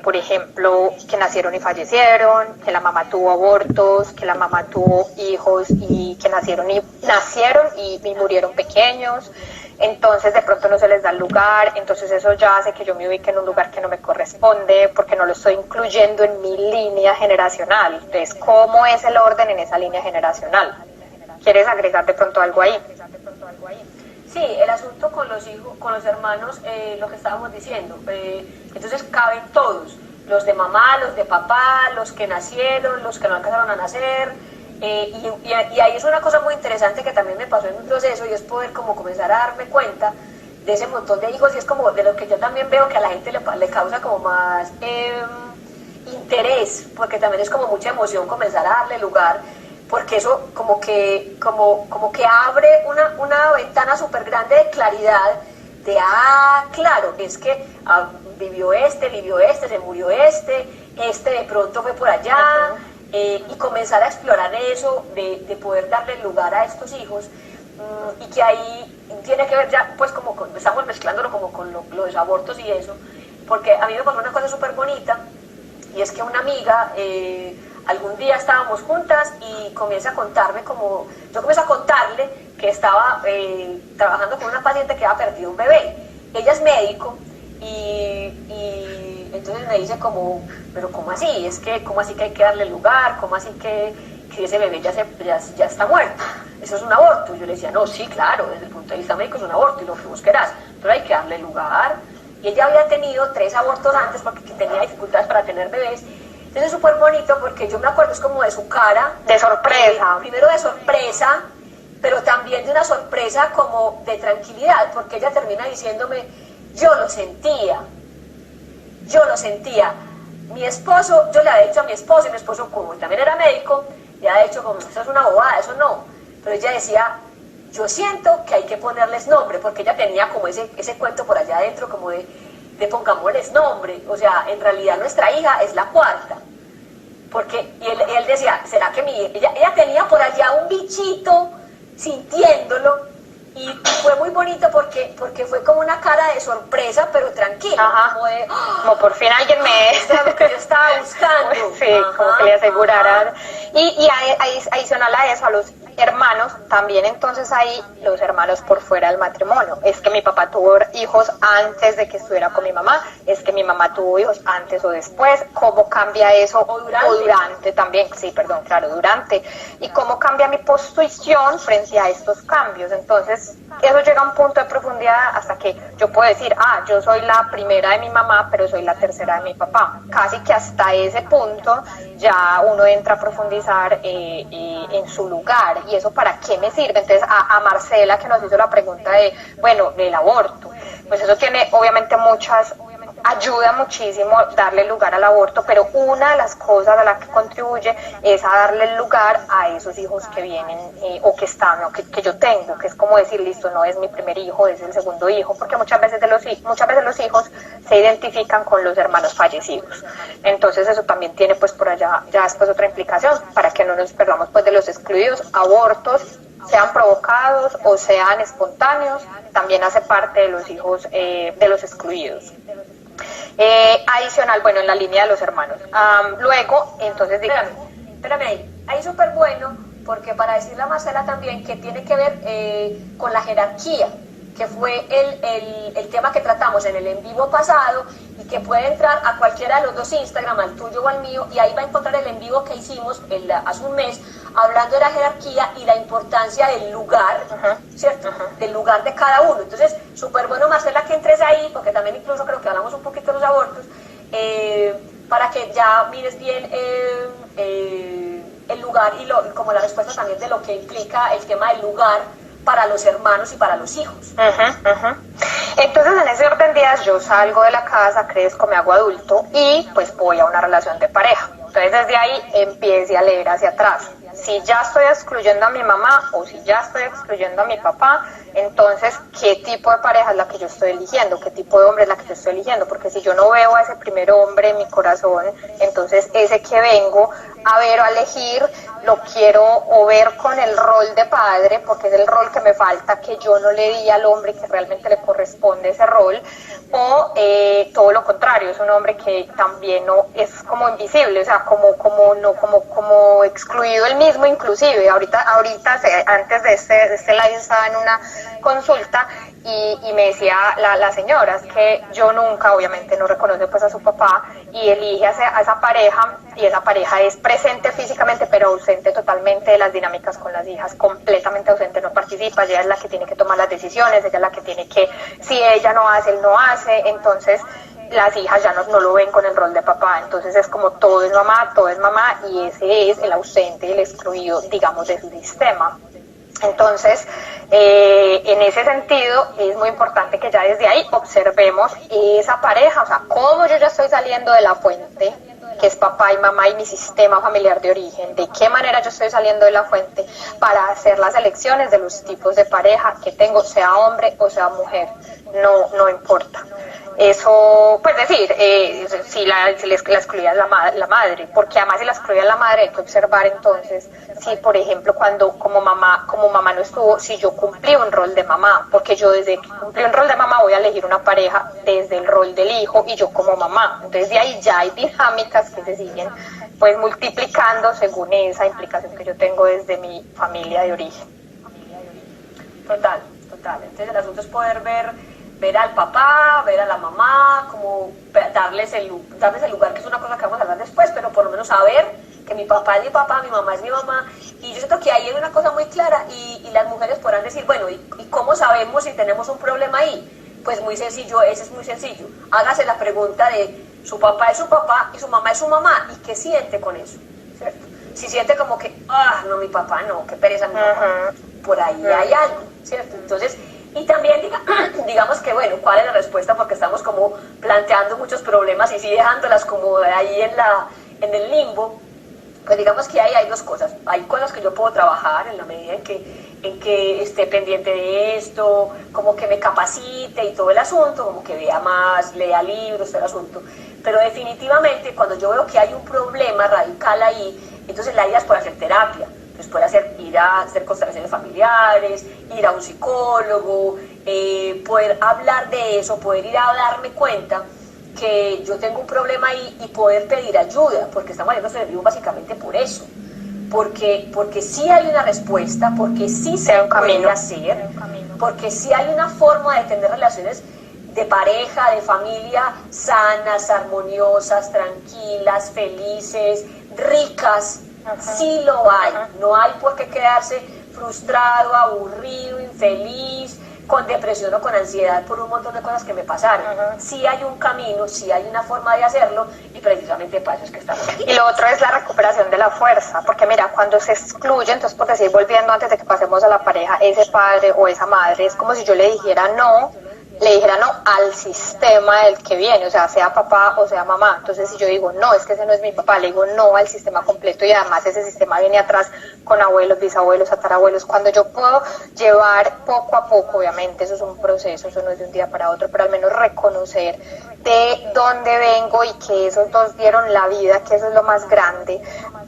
por ejemplo, que nacieron y fallecieron, que la mamá tuvo abortos, que la mamá tuvo hijos y que nacieron y murieron pequeños. Entonces de pronto no se les da el lugar, entonces eso ya hace que yo me ubique en un lugar que no me corresponde, porque no lo estoy incluyendo en mi línea generacional. Entonces, ¿cómo es el orden en esa línea generacional? ¿Quieres agregar de pronto algo ahí? Sí, el asunto con los hijos, con los hermanos, lo que estábamos diciendo, entonces caben todos, los de mamá, los de papá, los que nacieron, los que no alcanzaron a nacer, y ahí es una cosa muy interesante que también me pasó en mi proceso, y es poder como comenzar a darme cuenta de ese montón de hijos, y es como de lo que yo también veo que a la gente le causa como más interés, porque también es como mucha emoción comenzar a darle lugar, porque eso como que abre una ventana súper grande de claridad, de claro, es que vivió este, se murió este de pronto fue por allá, y comenzar a explorar eso, de poder darle lugar a estos hijos, y que ahí tiene que ver ya, pues como estamos mezclándolo como con los abortos y eso, porque a mí me pasó una cosa súper bonita, y es que una amiga, algún día estábamos juntas y comienza a contarme yo comienzo a contarle que estaba trabajando con una paciente que había perdido un bebé. Ella es médico y entonces me dice pero ¿cómo así? Es que, ¿cómo así que hay que darle lugar? ¿Cómo así que ese bebé ya está muerto? Eso es un aborto. Yo le decía, no, sí, claro, desde el punto de vista médico es un aborto y lo que vos querás, pero hay que darle lugar. Y ella había tenido 3 abortos antes porque tenía dificultades para tener bebés. Entonces es súper bonito porque yo me acuerdo, es como de su cara. De sorpresa. Primero de sorpresa, pero también de una sorpresa como de tranquilidad, porque ella termina diciéndome, yo lo sentía. Mi esposo, yo le había dicho a mi esposo, y mi esposo como también era médico, le había dicho como, eso es una bobada, eso no. Pero ella decía, yo siento que hay que ponerles nombre, porque ella tenía como ese cuento por allá adentro, como de pongámosles nombre, o sea, en realidad nuestra hija es la 4ª, porque y él decía, ¿será que ella tenía por allá un bichito sintiéndolo? Y fue muy bonito porque fue como una cara de sorpresa, pero tranquila, como de, como por fin alguien me... Esto era lo que yo estaba buscando. Sí. como que le aseguraran. Y adicional a eso, a los hermanos, también entonces ahí los hermanos por fuera del matrimonio. Es que mi papá tuvo hijos antes de que estuviera con mi mamá, es que mi mamá tuvo hijos antes o después, cómo cambia eso, o durante también, sí, perdón, claro, durante, y cómo cambia mi posición frente a estos cambios. Entonces, eso llega a un punto de profundidad hasta que yo puedo decir, yo soy la primera de mi mamá, pero soy la tercera de mi papá. Casi que hasta ese punto ya uno entra a profundizar en su lugar. ¿Y eso para qué me sirve? Entonces, a Marcela, que nos hizo la pregunta del aborto, pues eso tiene obviamente ayuda muchísimo darle lugar al aborto, pero una de las cosas a las que contribuye es a darle lugar a esos hijos que vienen o que están, o que yo tengo, que es como decir, listo, no es mi primer hijo, es el segundo hijo, porque muchas veces los hijos se identifican con los hermanos fallecidos. Entonces eso también tiene pues por allá ya después otra implicación, para que no nos perdamos pues de los excluidos. Abortos, sean provocados o sean espontáneos, también hace parte de los hijos de los excluidos. Adicional, bueno, en la línea de los hermanos. Luego, entonces... Espérame ahí súper bueno, porque para decirle a Marcela también que tiene que ver con la jerarquía, que fue el tema que tratamos en el en vivo pasado, y que puede entrar a cualquiera de los dos Instagram, al tuyo o al mío, y ahí va a encontrar el en vivo que hicimos hace un mes, hablando de la jerarquía y la importancia del lugar, ¿cierto? Del lugar de cada uno. Entonces, súper bueno, Marcela, que entres ahí, porque también incluso creo que hablamos un poquito de los abortos, para que ya mires bien el lugar y como la respuesta también de lo que implica el tema del lugar para los hermanos y para los hijos. Entonces, en ese orden de días, yo salgo de la casa, crezco, me hago adulto y pues voy a una relación de pareja. Entonces, desde ahí empiece a leer hacia atrás. Si ya estoy excluyendo a mi mamá o si ya estoy excluyendo a mi papá, entonces, ¿qué tipo de pareja es la que yo estoy eligiendo? ¿Qué tipo de hombre es la que yo estoy eligiendo? Porque si yo no veo a ese primer hombre en mi corazón, entonces ese que vengo a ver o a elegir, lo quiero o ver con el rol de padre, porque es el rol que me falta, que yo no le di al hombre que realmente le corresponde ese rol, o todo lo contrario, es un hombre que también no es como invisible, o sea, como excluido él mismo inclusive. Ahorita antes de este live estaba en una consulta y me decía la señora, es que yo nunca, obviamente no reconoce pues a su papá y elige a esa pareja, y esa pareja es presente físicamente pero ausente totalmente de las dinámicas con las hijas, completamente ausente, no participa, ella es la que tiene que tomar las decisiones, ella es la que tiene que, si ella no hace, él no hace, entonces las hijas ya no lo ven con el rol de papá, entonces es como todo es mamá y ese es el ausente, el excluido, digamos, de su sistema. Entonces, en ese sentido, es muy importante que ya desde ahí observemos esa pareja, o sea, cómo yo ya estoy saliendo de la fuente, que es papá y mamá y mi sistema familiar de origen, de qué manera yo estoy saliendo de la fuente para hacer las elecciones de los tipos de pareja que tengo, sea hombre o sea mujer, no importa. Eso, pues decir, si la excluía la madre, porque además si la excluía la madre hay que observar entonces si, por ejemplo, cuando como mamá no estuvo, si yo cumplí un rol de mamá, porque yo desde que cumplí un rol de mamá voy a elegir una pareja desde el rol del hijo y yo como mamá, entonces de ahí ya hay dinámicas que se siguen pues multiplicando según esa implicación que yo tengo desde mi familia de origen. Total, entonces el asunto es poder ver al papá, ver a la mamá, como darles el lugar, que es una cosa que vamos a hablar después, pero por lo menos saber que mi papá es mi papá, mi mamá es mi mamá, y yo siento que ahí hay una cosa muy clara, y las mujeres podrán decir, bueno, ¿y cómo sabemos si tenemos un problema ahí? Pues muy sencillo, ese es muy sencillo, hágase la pregunta de su papá es su papá y su mamá es su mamá, ¿y qué siente con eso? ¿Cierto? Si siente como que, no, mi papá no, qué pereza mi papá, por ahí hay algo, ¿cierto? Entonces, y también digamos que, bueno, ¿cuál es la respuesta? Porque estamos como planteando muchos problemas y sí dejándolas como ahí en el limbo. Pues digamos que hay dos cosas. Hay cosas que yo puedo trabajar en la medida en que esté pendiente de esto, como que me capacite y todo el asunto, como que vea más, lea libros, todo el asunto. Pero definitivamente cuando yo veo que hay un problema radical ahí, entonces la idea es por hacer terapia. Entonces puede ir a hacer constelaciones familiares, ir a un psicólogo, poder hablar de eso, poder ir a darme cuenta que yo tengo un problema ahí y poder pedir ayuda, porque estamos haciendo este review básicamente por eso. Porque sí hay una respuesta, porque sí se puede hacer, porque sí hay una forma de tener relaciones de pareja, de familia sanas, armoniosas, tranquilas, felices, ricas. Sí lo hay. No hay por qué quedarse frustrado, aburrido, infeliz, con depresión o con ansiedad por un montón de cosas que me pasaron. Sí hay un camino, sí hay una forma de hacerlo, y precisamente para eso es que estamos aquí. Y lo otro es la recuperación de la fuerza, porque mira, cuando se excluye, entonces por decir, volviendo antes de que pasemos a la pareja, ese padre o esa madre, es como si yo le dijera no al sistema del que viene, o sea papá o sea mamá. Entonces si yo digo no, es que ese no es mi papá, le digo no al sistema completo, y además ese sistema viene atrás con abuelos, bisabuelos, tatarabuelos. Cuando yo puedo llevar poco a poco, obviamente eso es un proceso, eso no es de un día para otro, pero al menos reconocer de dónde vengo y que esos dos dieron la vida, que eso es lo más grande,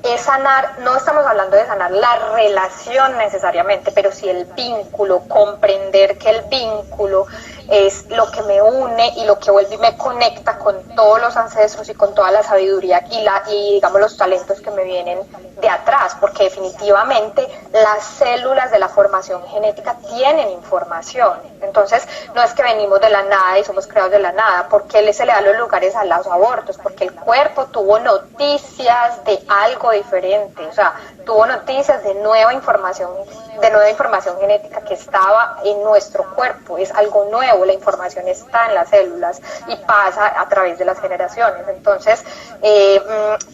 es sanar. No estamos hablando de sanar la relación necesariamente, pero sí el vínculo, comprender que el vínculo es lo que me une y lo que vuelve y me conecta con todos los ancestros y con toda la sabiduría y digamos los talentos que me vienen de atrás, porque definitivamente las células de la formación genética tienen información. Entonces no es que venimos de la nada y somos creados de la nada. ¿Por qué se le da los lugares a los abortos? Porque el cuerpo tuvo noticias de algo diferente, o sea, tuvo noticias de nueva información genética que estaba en nuestro cuerpo. Es algo nuevo, la información está en las células y pasa a través de las generaciones. Entonces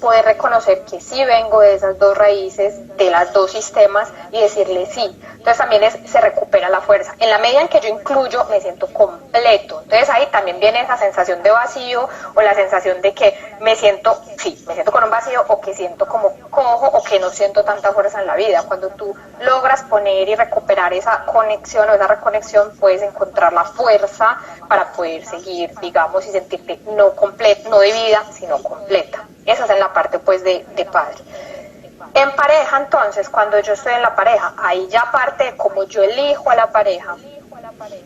poder reconocer que sí vengo de esas dos raíces, de las dos sistemas, y decirle sí. Entonces también se recupera la fuerza. En la medida en que yo incluyo, me siento completo. Entonces ahí también viene esa sensación de vacío, o la sensación de que me siento con un vacío, o que siento como cojo, o que no siento tanta fuerza en la vida. Cuando tú logras poner y recuperar esa conexión o esa reconexión, puedes encontrar la fuerza para poder seguir, digamos, y sentirte no dividida, sino completa. Esa es en la parte pues de padre. En pareja, entonces, cuando yo estoy en la pareja, ahí ya parte de cómo yo elijo a la pareja,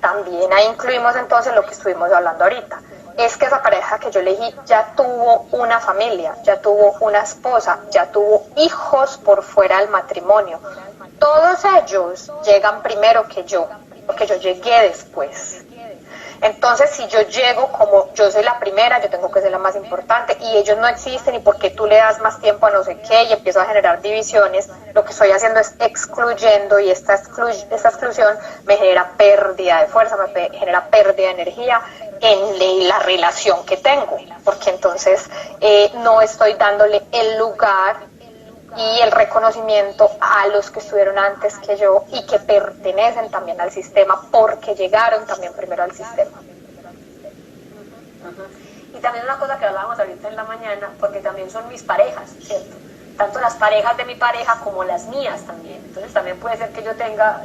también ahí incluimos entonces lo que estuvimos hablando ahorita. Es que esa pareja que yo elegí ya tuvo una familia, ya tuvo una esposa, ya tuvo hijos por fuera del matrimonio. Todos ellos llegan primero que yo, porque yo llegué después. Entonces, si yo llego como yo soy la primera, yo tengo que ser la más importante, y ellos no existen, y porque tú le das más tiempo a no sé qué, y empiezo a generar divisiones, lo que estoy haciendo es excluyendo, y esta exclusión me genera pérdida de fuerza, me genera pérdida de energía en la relación que tengo, porque entonces no estoy dándole el lugar y el reconocimiento a los que estuvieron antes que yo y que pertenecen también al sistema, porque llegaron también primero al sistema. Y también una cosa que hablábamos ahorita en la mañana, porque también son mis parejas, ¿cierto? Tanto las parejas de mi pareja como las mías también. Entonces también puede ser que yo tenga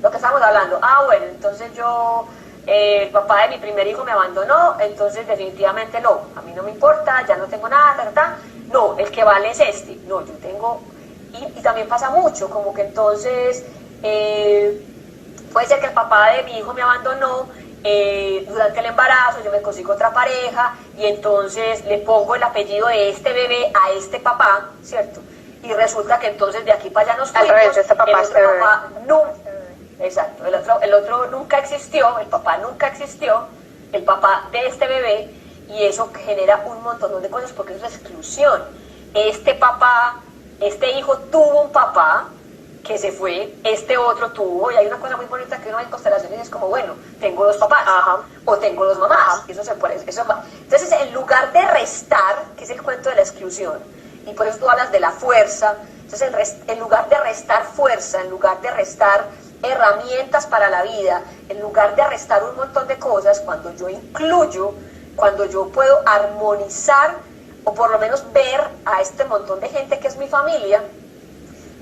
lo que estamos hablando. Bueno, entonces el papá de mi primer hijo me abandonó, entonces definitivamente no, a mí no me importa, ya no tengo nada, no, el que vale es este, no, yo tengo, y también pasa mucho, como que entonces puede ser que el papá de mi hijo me abandonó durante el embarazo, yo me consigo otra pareja, y entonces le pongo el apellido de este bebé a este papá, ¿cierto? Y resulta que entonces de aquí para allá nos fuimos, al revés, este papá, no. Exacto, el otro nunca existió, el papá nunca existió, el papá de este bebé, y eso genera un montón de cosas porque es una exclusión. Este hijo tuvo un papá que se fue, este otro tuvo, y hay una cosa muy bonita que uno ve en constelaciones, es como, bueno, tengo dos papás, o tengo dos mamás, eso se puede, eso va. Entonces, en lugar de restar, que es el cuento de la exclusión, y por eso tú hablas de la fuerza, entonces en lugar de restar fuerza, en lugar de restar herramientas para la vida, en lugar de restar un montón de cosas, cuando yo incluyo, cuando yo puedo armonizar, o por lo menos ver a este montón de gente que es mi familia,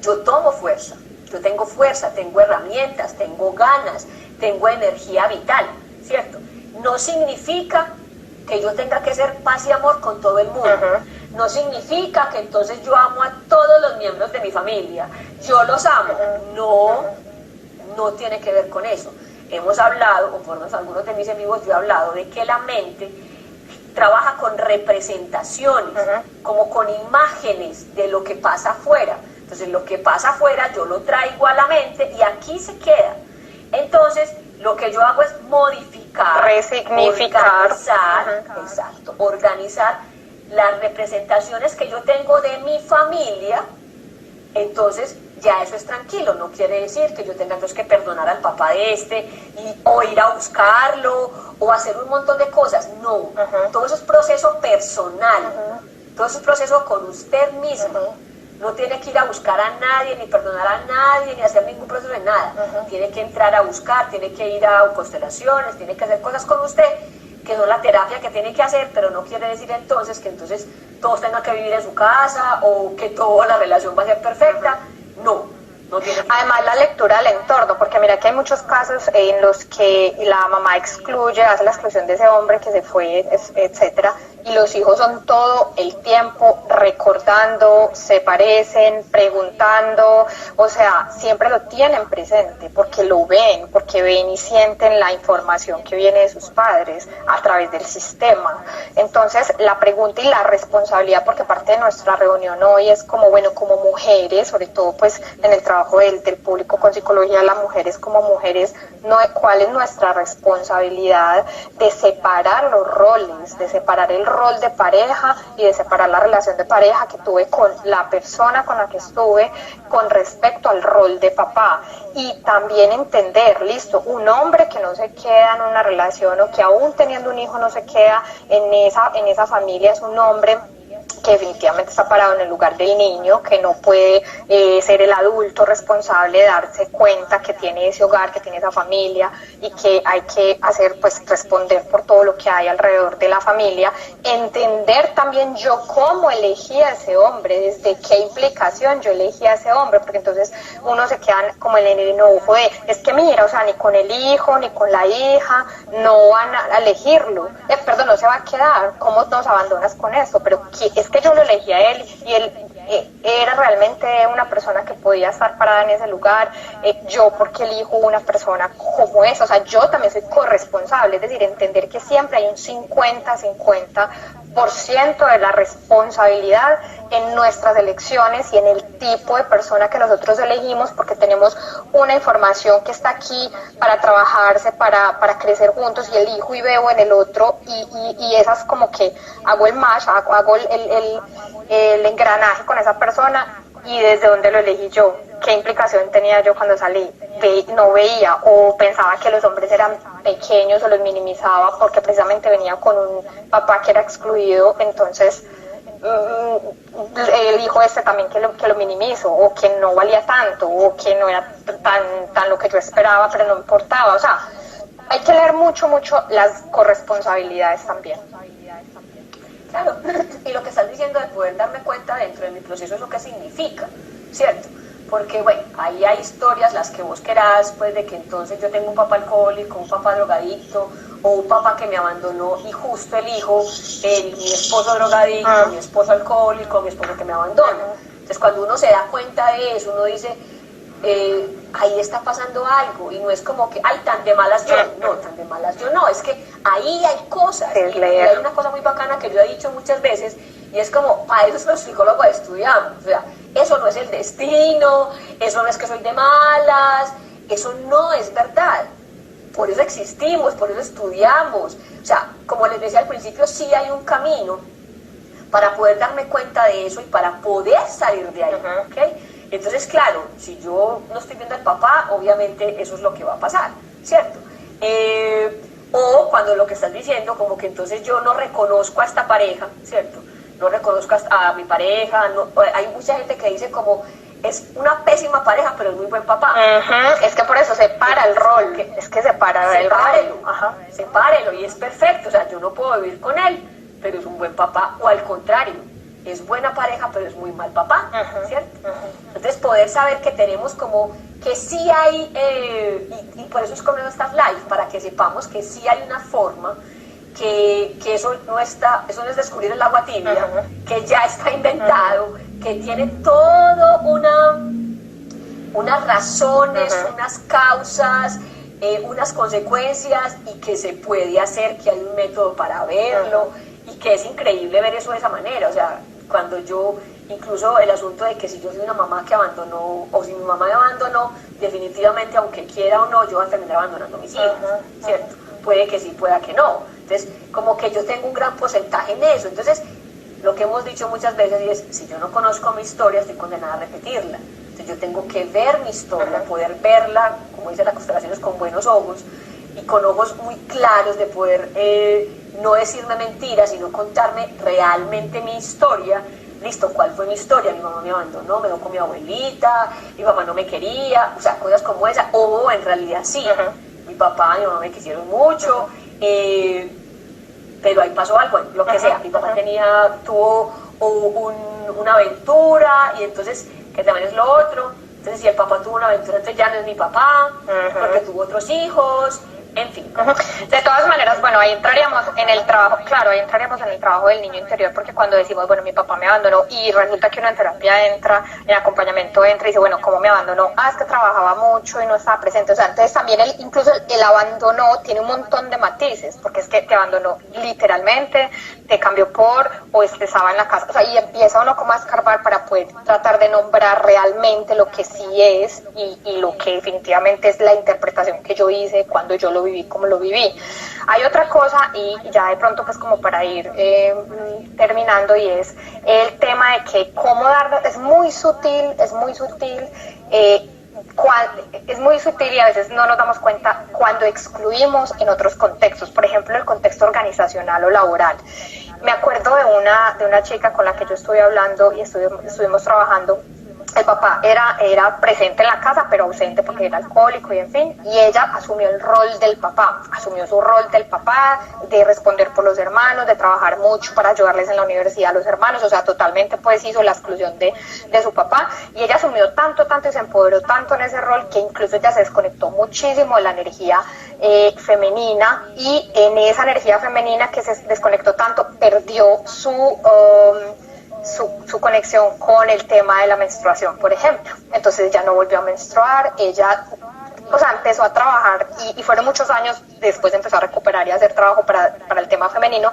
yo tomo fuerza, yo tengo fuerza, tengo herramientas, tengo ganas, tengo energía vital, ¿cierto? No significa que yo tenga que ser paz y amor con todo el mundo, no significa que entonces yo amo a todos los miembros de mi familia, yo los amo, no tiene que ver con eso. Hemos hablado, o por lo menos algunos de mis amigos, yo he hablado de que la mente trabaja con representaciones, como con imágenes de lo que pasa afuera. Entonces lo que pasa afuera yo lo traigo a la mente y aquí se queda. Entonces lo que yo hago es modificar, resignificar, organizar las representaciones que yo tengo de mi familia. Entonces ya eso es tranquilo, no quiere decir que yo tenga entonces que perdonar al papá de o ir a buscarlo o hacer un montón de cosas. No, todo eso es proceso personal, todo eso es proceso con usted misma. No tiene que ir a buscar a nadie, ni perdonar a nadie, ni hacer ningún proceso de nada. Tiene que entrar a buscar, tiene que ir a constelaciones, tiene que hacer cosas con usted, que son la terapia que tiene que hacer, pero no quiere decir entonces que entonces todos tengan que vivir en su casa o que toda la relación va a ser perfecta. No tiene que... Además la lectura del entorno, porque mira que hay muchos casos en los que la mamá excluye, hace la exclusión de ese hombre que se fue, etcétera, y los hijos son todo el tiempo recordando, se parecen, preguntando, o sea, siempre lo tienen presente, porque lo ven, porque ven y sienten la información que viene de sus padres a través del sistema. Entonces, la pregunta y la responsabilidad, porque parte de nuestra reunión hoy es como, bueno, como mujeres, sobre todo pues en el trabajo del público con psicología, las mujeres como mujeres, ¿cuál es nuestra responsabilidad de separar los roles, de separar el rol de pareja y de separar la relación de pareja que tuve con la persona con la que estuve con respecto al rol de papá? Y también entender, listo, un hombre que no se queda en una relación o que aún teniendo un hijo no se queda en esa familia, es un hombre que definitivamente está parado en el lugar del niño, que no puede ser el adulto responsable de darse cuenta que tiene ese hogar, que tiene esa familia y que hay que hacer, pues, responder por todo lo que hay alrededor de la familia. Entender también yo cómo elegí a ese hombre, desde qué implicación yo elegí a ese hombre, porque entonces uno se queda como en el enojo de, es que mira, o sea, ni con el hijo, ni con la hija, no van a elegirlo, perdón, no se va a quedar, ¿cómo nos abandonas con eso? Pero es que yo lo elegí a él y él era realmente una persona que podía estar parada en ese lugar, yo porque elijo una persona como esa, o sea, yo también soy corresponsable, es decir, entender que siempre hay un 50% de la responsabilidad en nuestras elecciones y en el tipo de persona que nosotros elegimos, porque tenemos una información que está aquí para trabajarse, para crecer juntos, y elijo y veo en el otro y esas como que hago el match, hago el engranaje con esa persona y desde dónde lo elegí yo, qué implicación tenía yo cuando salí, no veía o pensaba que los hombres eran pequeños o los minimizaba porque precisamente venía con un papá que era excluido, entonces elijo también que lo minimizo o que no valía tanto o que no era tan lo que yo esperaba, pero no importaba, o sea, hay que leer mucho las corresponsabilidades también. Claro, y lo que estás diciendo de poder darme cuenta dentro de mi proceso es lo que significa, ¿cierto? Porque, bueno, ahí hay historias, las que vos querás, pues de que entonces yo tengo un papá alcohólico, un papá drogadicto, o un papá que me abandonó y justo elijo mi esposo drogadicto, mi esposo alcohólico, mi esposo que me abandona. Entonces, cuando uno se da cuenta de eso, uno dice, ahí está pasando algo, y no es como que, ay, tan de malas yo, no, tan de malas yo no, es que ahí hay cosas, y hay una cosa muy bacana que yo he dicho muchas veces, y es como, para eso los psicólogos estudiamos, o sea, eso no es el destino, eso no es que soy de malas, eso no es verdad, por eso existimos, por eso estudiamos, o sea, como les decía al principio, sí hay un camino para poder darme cuenta de eso y para poder salir de ahí, ¿ok? Entonces, claro, si yo no estoy viendo al papá, obviamente eso es lo que va a pasar, ¿cierto? O cuando lo que estás diciendo, como que entonces yo no reconozco a esta pareja, ¿cierto? No reconozco a mi pareja, no, hay mucha gente que dice como, es una pésima pareja, pero es muy buen papá. Es que por eso separa el rol, es que separa el rol. Sepárelo, y es perfecto, o sea, yo no puedo vivir con él, pero es un buen papá, o al contrario, es buena pareja, pero es muy mal papá, ¿cierto? Entonces, poder saber que tenemos como, que sí hay, y por eso es como estas live, para que sepamos que sí hay una forma, que eso no es descubrir el agua tibia, que ya está inventado, que tiene todo unas razones, unas causas, unas consecuencias, y que se puede hacer, que hay un método para verlo, y que es increíble ver eso de esa manera, o sea, cuando yo, incluso el asunto de que si yo soy una mamá que abandonó, o si mi mamá me abandonó, definitivamente, aunque quiera o no, yo voy a terminar abandonando a mis hijos, ¿cierto? Puede que sí, pueda que no. Entonces, como que yo tengo un gran porcentaje en eso. Entonces, lo que hemos dicho muchas veces es, si yo no conozco mi historia, estoy condenada a repetirla. Entonces, yo tengo que ver mi historia, poder verla, como dice las constelaciones, con buenos ojos, y con ojos muy claros de poder no decirme mentiras, sino contarme realmente mi historia. Listo, ¿cuál fue mi historia? Mi mamá me abandonó, me dejó con mi abuelita, mi mamá no me quería, o sea, cosas como esa, o en realidad sí, mi papá y mi mamá me quisieron mucho, pero ahí pasó algo, lo que sea, mi papá tuvo una aventura, y entonces, que también es lo otro, entonces si el papá tuvo una aventura, entonces ya no es mi papá, porque tuvo otros hijos, en fin. De todas maneras, bueno, ahí entraríamos en el trabajo, claro, ahí entraríamos en el trabajo del niño interior, porque cuando decimos, bueno, mi papá me abandonó, y resulta que uno en terapia entra, en acompañamiento entra y dice, bueno, ¿cómo me abandonó? Ah, es que trabajaba mucho y no estaba presente, o sea, entonces también incluso el abandono tiene un montón de matices, porque es que te abandonó literalmente, te cambió o estaba en la casa, o sea, y empieza uno como a escarbar para poder tratar de nombrar realmente lo que sí es, y lo que definitivamente es la interpretación que yo hice cuando yo lo viví como lo viví. Hay otra cosa, y ya de pronto pues como para ir terminando, y es el tema de que cómo dar, es muy sutil, es muy sutil y a veces no nos damos cuenta cuando excluimos en otros contextos, por ejemplo el contexto organizacional o laboral. Me acuerdo de una chica con la que yo estuve hablando y estuvimos trabajando. El papá era presente en la casa, pero ausente porque era alcohólico y en fin, y ella asumió el rol del papá, asumió su rol del papá, de responder por los hermanos, de trabajar mucho para ayudarles en la universidad a los hermanos, o sea, totalmente pues hizo la exclusión de su papá, y ella asumió tanto y se empoderó tanto en ese rol que incluso ella se desconectó muchísimo de la energía femenina, y en esa energía femenina que se desconectó tanto, perdió su conexión con el tema de la menstruación, por ejemplo. Entonces ella no volvió a menstruar, ella, o sea, empezó a trabajar y fueron muchos años, después empezó a recuperar y a hacer trabajo para el tema femenino,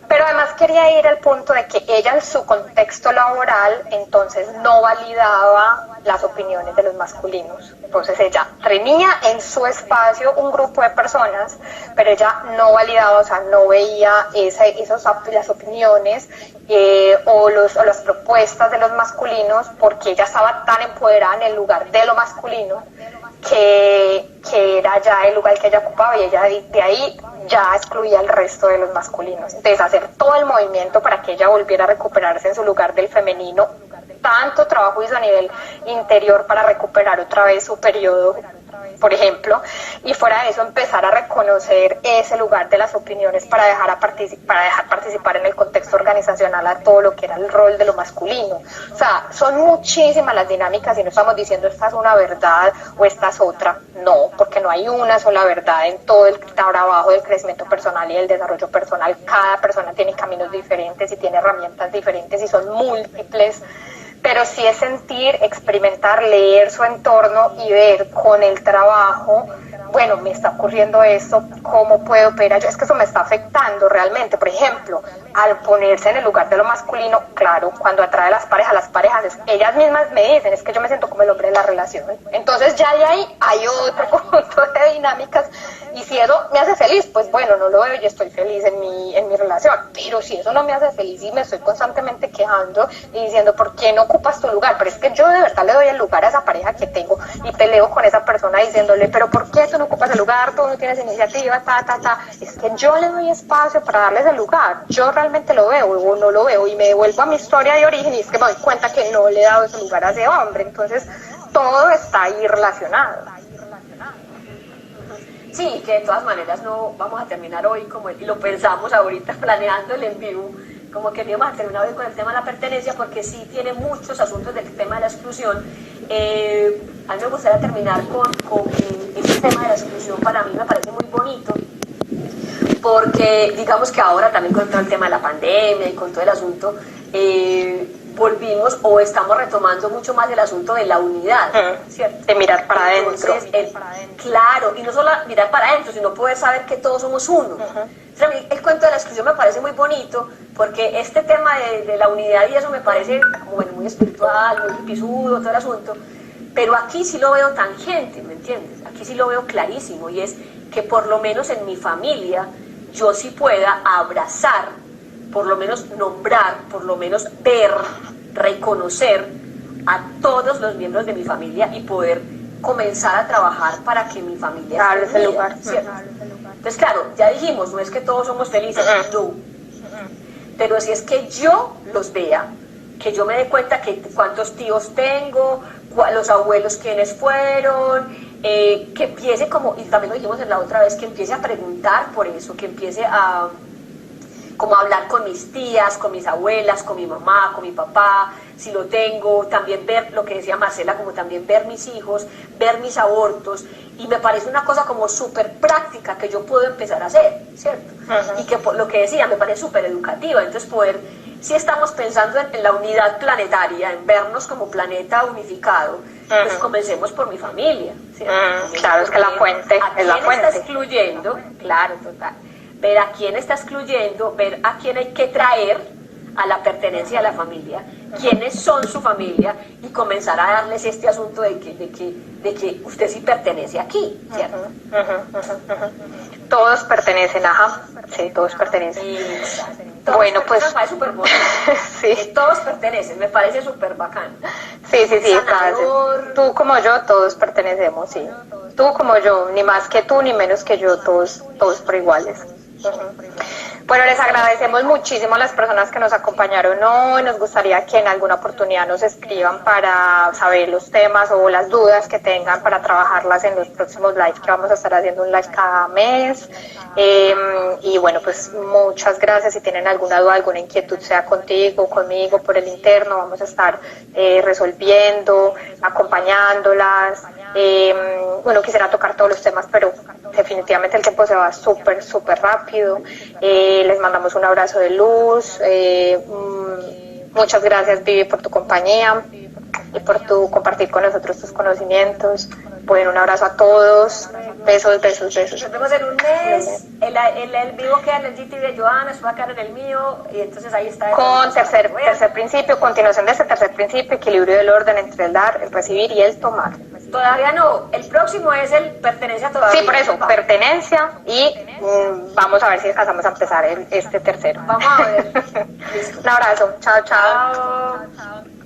pero además quería ir al punto de que ella en su contexto laboral entonces no validaba las opiniones de los masculinos. Entonces ella tenía en su espacio un grupo de personas, pero ella no validaba, o sea, no veía las opiniones o las propuestas de los masculinos, porque ella estaba tan empoderada en el lugar de lo masculino que era ya el lugar que ella ocupaba, y ella de ahí ya excluía al resto de los masculinos. Entonces hacer todo el movimiento para que ella volviera a recuperarse en su lugar del femenino, tanto trabajo hizo a nivel interior para recuperar otra vez su periodo, por ejemplo, y fuera de eso empezar a reconocer ese lugar de las opiniones para dejar participar en el contexto organizacional a todo lo que era el rol de lo masculino. O sea, son muchísimas las dinámicas, y no estamos diciendo esta es una verdad o esta es otra, no, porque no hay una sola verdad en todo el trabajo del crecimiento personal y el desarrollo personal. Cada persona tiene caminos diferentes y tiene herramientas diferentes y son múltiples, pero sí es sentir, experimentar, leer su entorno y ver con el trabajo, bueno, me está ocurriendo esto, ¿cómo puedo operar yo? Es que eso me está afectando realmente. Por ejemplo, al ponerse en el lugar de lo masculino, claro, cuando atrae a las parejas, ellas mismas me dicen, es que yo me siento como el hombre de la relación. Entonces ya de ahí hay otro conjunto de dinámicas, y si eso me hace feliz, pues bueno, no lo veo y estoy feliz en mi relación. Pero si eso no me hace feliz y me estoy constantemente quejando y diciendo, ¿por qué no ocupas tu lugar? Pero es que yo de verdad le doy el lugar a esa pareja que tengo, y peleo con esa persona diciéndole, pero ¿por qué tú no ocupas el lugar? Tú no tienes iniciativa, Es que yo le doy espacio para darles el lugar. Yo realmente lo veo o no lo veo, y me devuelvo a mi historia de origen, y es que me doy cuenta que no le he dado ese lugar a ese hombre. Entonces todo está ahí relacionado. Sí, que de todas maneras no vamos a terminar hoy como y lo pensamos ahorita planeando el en vivo, como que íbamos a terminar hoy con el tema de la pertenencia, porque sí tiene muchos asuntos del tema de la exclusión. A mí me gustaría terminar con ese tema de la exclusión. Para mí me parece muy bonito, porque digamos que ahora también con todo el tema de la pandemia y con todo el asunto, volvimos o estamos retomando mucho más el asunto de la unidad, ¿cierto? De mirar para adentro. Claro, y no solo mirar para adentro, sino poder saber que todos somos uno. Entonces, a mí el cuento de la exclusión me parece muy bonito, porque este tema de la unidad y eso me parece como muy espiritual, muy pisudo, todo el asunto, pero aquí sí lo veo tangente, ¿me entiendes? Aquí sí lo veo clarísimo, y es que por lo menos en mi familia yo sí pueda abrazar, por lo menos nombrar, por lo menos ver, reconocer a todos los miembros de mi familia y poder comenzar a trabajar para que mi familia esté ese lugar, ¿cierto? Entonces, claro, ya dijimos, no es que todos somos felices, no, pero si es que yo los vea, que yo me dé cuenta que cuántos tíos tengo, los abuelos quiénes fueron, que empiece como, y también lo dijimos en la otra vez, que empiece a preguntar por eso, que empiece a como hablar con mis tías, con mis abuelas, con mi mamá, con mi papá, si lo tengo, también ver lo que decía Marcela, como también ver mis hijos, ver mis abortos, y me parece una cosa como súper práctica que yo puedo empezar a hacer, ¿cierto? Y que lo que decía, me parece súper educativa, entonces poder, si estamos pensando en la unidad planetaria, en vernos como planeta unificado, pues comencemos por mi familia, ¿cierto? Claro, es que la fuente es la fuente. ¿A quién está excluyendo? Claro, total. Ver a quién está excluyendo, ver a quién hay que traer a la pertenencia a la familia, quiénes son su familia, y comenzar a darles este asunto de que usted sí pertenece aquí, ¿cierto? Todos pertenecen, sí, todos pertenecen. Todos bueno, pues me parece súper bonito. Sí. Que todos pertenecen, me parece súper bacán. Sí, tú como yo, todos pertenecemos, sí. Tú como yo, ni más que tú, ni menos que yo, todos por iguales. Bueno, les agradecemos muchísimo a las personas que nos acompañaron hoy. Nos gustaría que en alguna oportunidad nos escriban para saber los temas o las dudas que tengan para trabajarlas en los próximos lives, que vamos a estar haciendo un live cada mes. Y bueno, pues muchas gracias. Si tienen alguna duda, alguna inquietud, sea contigo, conmigo, por el interno, vamos a estar resolviendo, acompañándolas. Bueno, quisiera tocar todos los temas, pero definitivamente el tiempo se va súper rápido. Les mandamos un abrazo de luz. Muchas gracias, Vivi, por tu compañía y por tu compartir con nosotros tus conocimientos. Bueno, un abrazo a todos. Besos. Nos vemos en un mes. El vivo queda en el GT de Joana, eso va a quedar en el mío, y entonces ahí está. Con tercer principio, continuación de ese tercer principio, equilibrio del orden entre el dar, el recibir y el tomar. Todavía no, el próximo es el pertenencia todavía. Sí, por eso, pertenencia, y vamos a ver si alcanzamos a empezar este tercero. Vamos a ver. Un abrazo, chao. Chao.